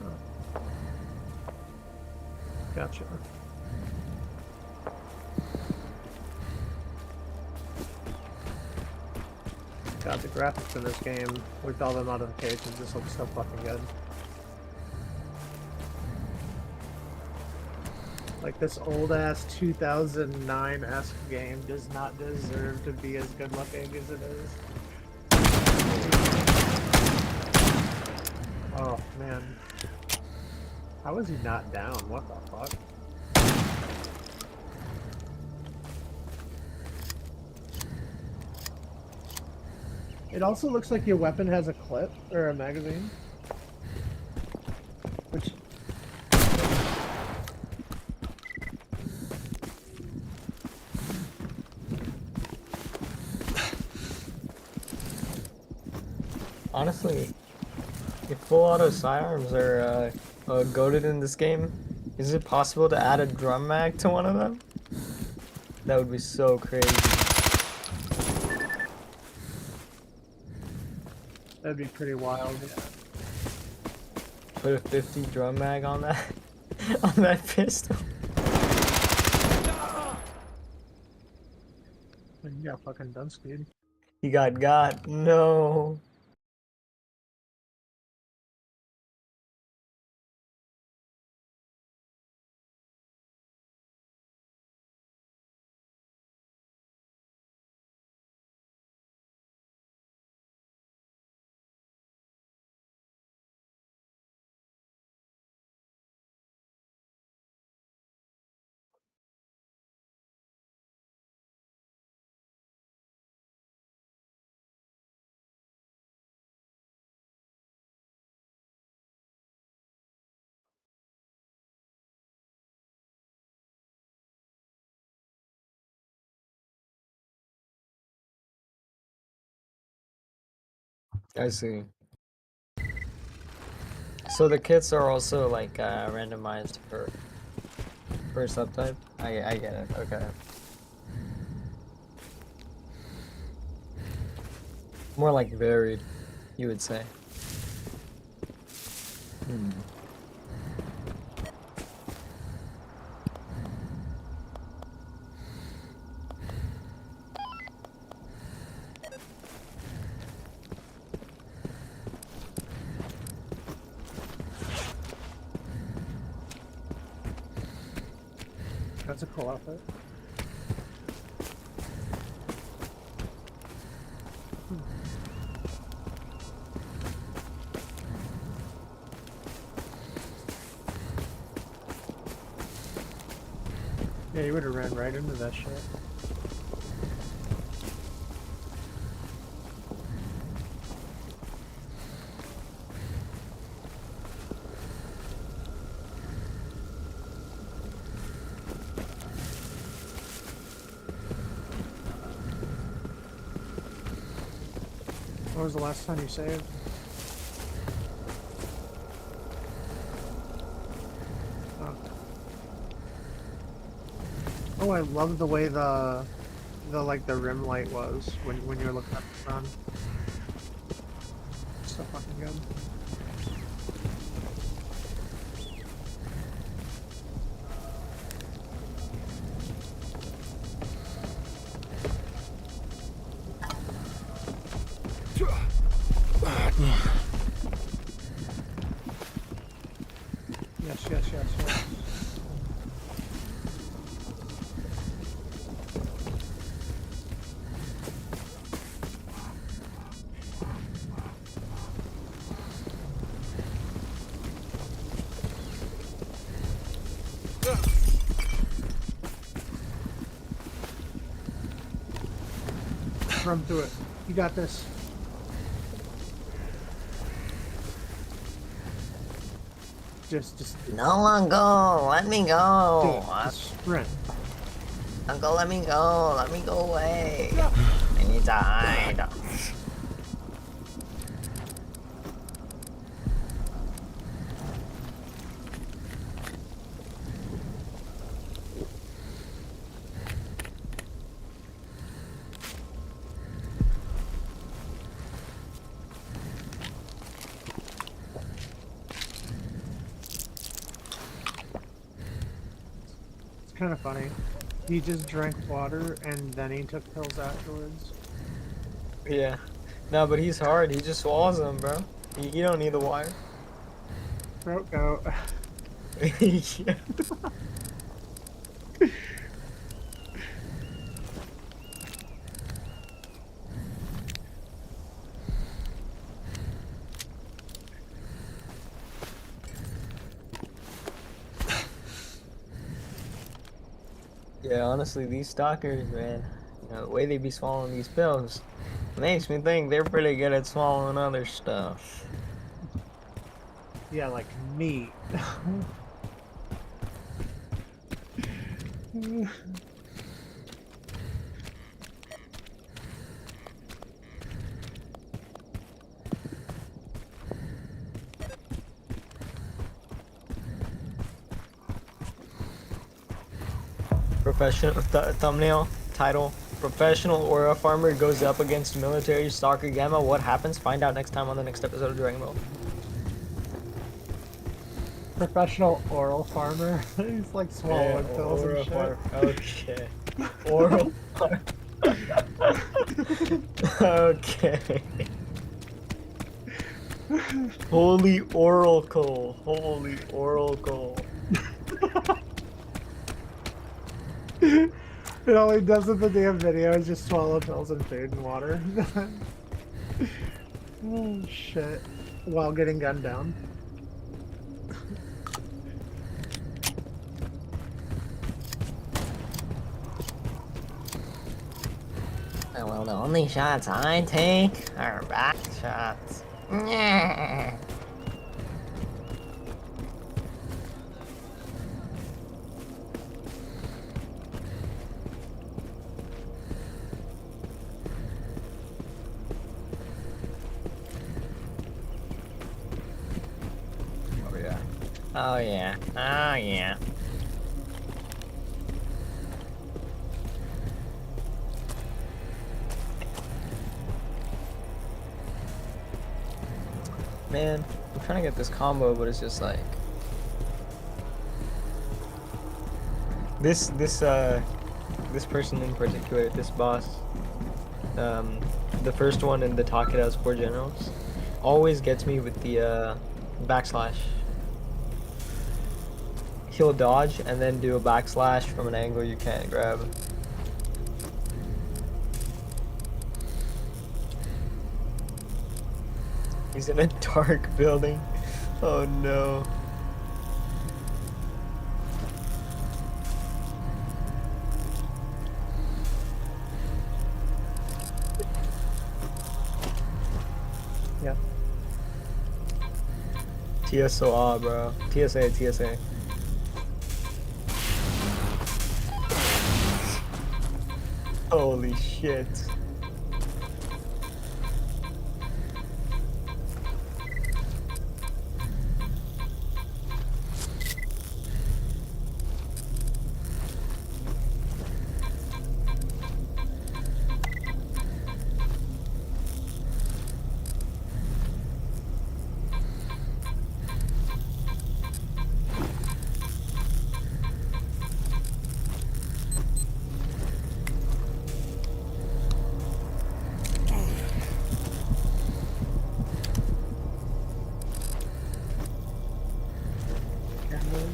Oh. Gotcha. God, the graphics in this game, with all the modifications, just looks so fucking good. Like, this old-ass 2009-esque game does not deserve to be as good-looking as it is. Oh, man. How is he not down? What the fuck? It also looks like your weapon has a clip, or a magazine. Which Honestly, if full auto sidearms are goated in this game, is it possible to add a drum mag to one of them? That would be so crazy. that'd be pretty wild. Yeah. Put a 50 drum mag on that on that pistol. You got fucking done, dude. He got. No. I see. So the kits are also like randomized per subtype. I get it. Okay. More like varied, you would say. Hmm. That's a cool outfit. Yeah, you would have ran right into that shit. When was the last time you saved? Oh, oh, I love the way the like the rim light was when you're looking at the sun. So fucking good. Yes, yes, yes, yes. Run through it. You got this. Just No, Uncle, let me do go. it. Just sprint. Uncle, let me go. Let me go away. And he died. It's kind of funny. He just drank water and then he took pills afterwards. Yeah. No, but he's hard. He just swallows them, bro. You don't need the wire. Throat goat. Yeah. Yeah, honestly, these stalkers, man, you know, the way they be swallowing these pills makes me think they're pretty good at swallowing other stuff. Yeah, like meat. Professional thumbnail title. Professional aura farmer goes up against military stalker Gamma. What happens? Find out next time on the next episode of Dragon Ball. Professional oral farmer. He's like Yeah, swallowing pills and aura shit. farm. Okay. Oral farm. Okay. Holy oracle. Holy oracle. It all he does in the damn video is just swallow pills and food and water. Oh shit. While getting gunned down. Well, the only shots I take are back shots. Yeah. Oh yeah. Oh yeah. Oh yeah. Man, I'm trying to get this combo, but it's just like this person in particular, this boss, the first one in the Takeda's 4 generals, always gets me with the backslash. He'll dodge and then do a backslash from an angle you can't grab. He's in a dark building. Oh no. Yeah. TSOR, bro. TSA, TSA. Holy shit.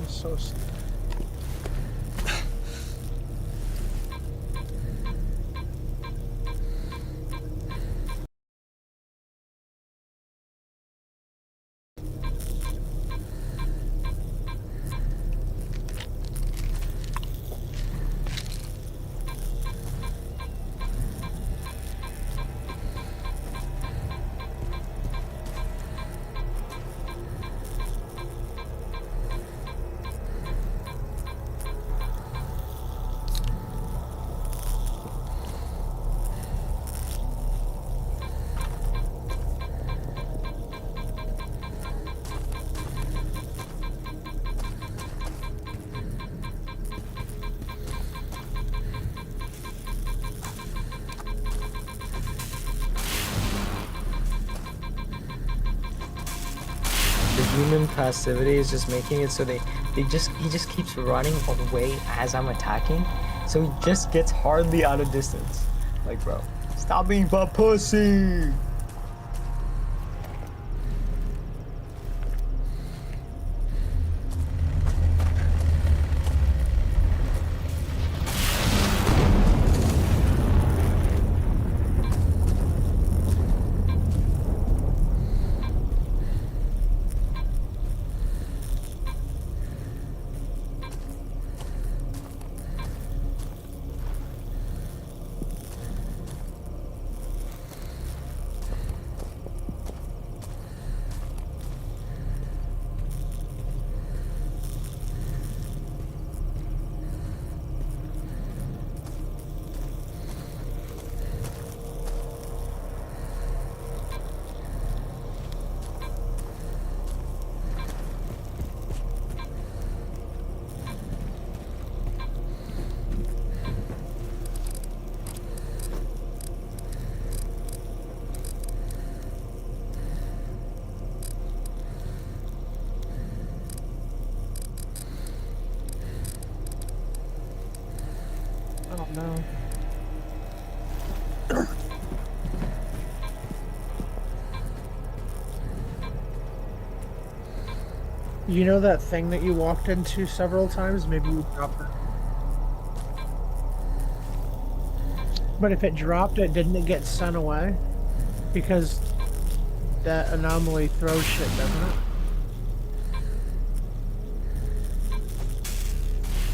So The human passivity is just making it so he just keeps running away as I'm attacking, so he just gets hardly out of distance. Like, bro, stop being a pussy. know. You know that thing that you walked into several times? Maybe you dropped it. But if it dropped it, didn't it get sent away? Because that anomaly throws shit, doesn't it?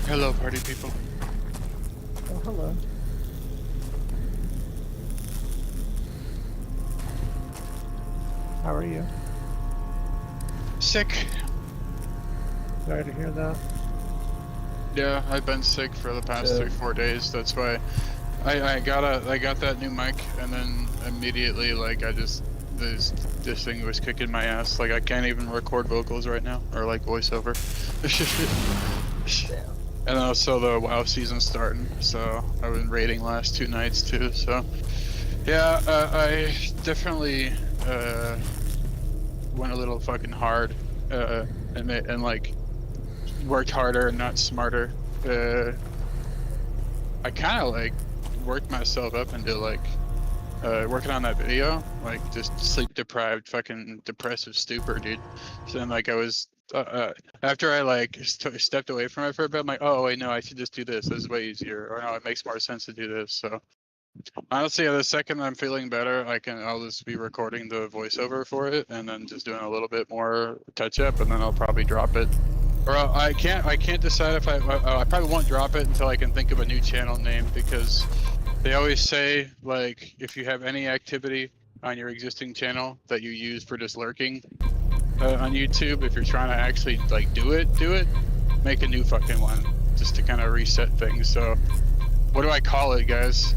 Hello, party people. Oh, hello. How are you? Sick. Sorry to hear that. Yeah, I've been sick for the past 3-4 days. That's why I got that new mic, and then immediately this thing was kicking my ass. Like I can't even record vocals right now, or like voiceover. Damn. And also the WoW season's starting, so I've been raiding last 2 nights too. So yeah, I definitely went a little fucking hard, and like worked harder and not smarter. I kind of like worked myself up into like working on that video, like just sleep deprived, fucking depressive stupor, dude. So then like I was after I like stepped away from it for a bit, I'm like, oh wait, no, I should just do this. This is way easier, or no, it makes more sense to do this. So honestly, the second I'm feeling better, I'll just be recording the voiceover for it, and then just doing a little bit more touch up, and then I'll probably drop it. Or I can't decide if I probably won't drop it until I can think of a new channel name, because they always say like if you have any activity on your existing channel that you use for just lurking on YouTube, if you're trying to actually like do it, make a new fucking one just to kind of reset things. So what do I call it, guys?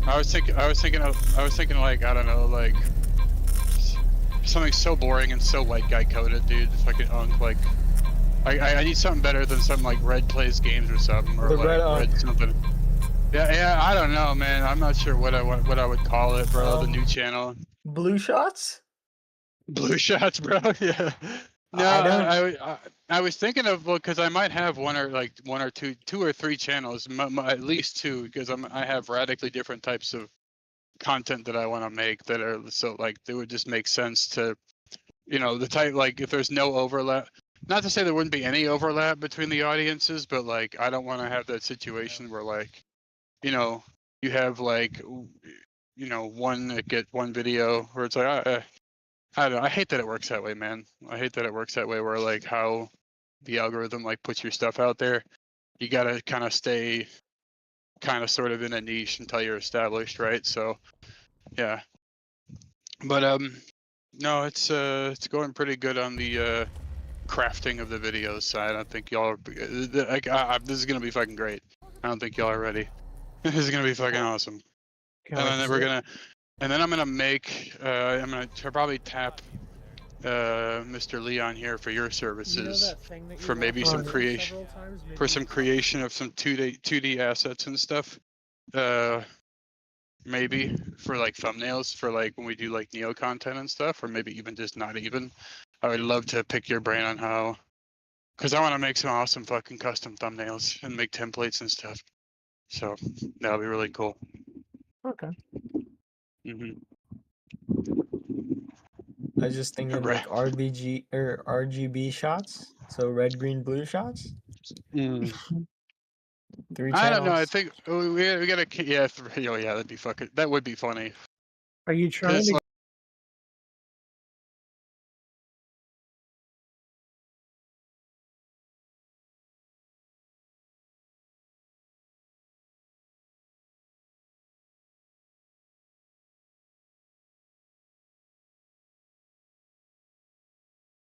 I was thinking like, I don't know, like something so boring and so white guy coded, dude. Fucking unk. Like I need something better than some like Red Plays Games or something, or The like Red something. Yeah, I don't know, man. I'm not sure what I would call it, bro. The new channel. Blue shots? Blue shots, bro. Yeah. No, I don't. I was thinking of, well, because I might have one or two or three channels, at least two, because I have radically different types of content that I want to make that are so like it would just make sense to, the type, like if there's no overlap. Not to say there wouldn't be any overlap between the audiences, but like I don't want to have that situation where like, you have like, one video where it's like I don't know. I hate that it works that way, man. I hate that it works that way where like how the algorithm like puts your stuff out there. You gotta kind of stay kind of sort of in a niche until you're established, right? So yeah. But no, it's going pretty good on the crafting of the videos side. I think y'all are like this is gonna be fucking great. I don't think y'all are ready. This is gonna be fucking awesome. Can't And wait to then see it. I'm gonna make I'm gonna probably tap Mr. Leon here for your You know services that thing that you for maybe walked some into creation several times? Maybe for you some dropped it. creation of some 2D assets and stuff. Maybe for like thumbnails for like when we do like Neo content and stuff, or maybe even just not even. I would love to pick your brain on how, because I want to make some awesome fucking custom thumbnails and make templates and stuff. So that'll be really cool. Okay. Mm-hmm. I was just thinking like RBG or RGB shots. So red, green, blue shots. 3 I don't know. I channels. think we gotta, yeah, oh yeah, that would be funny. Are you trying to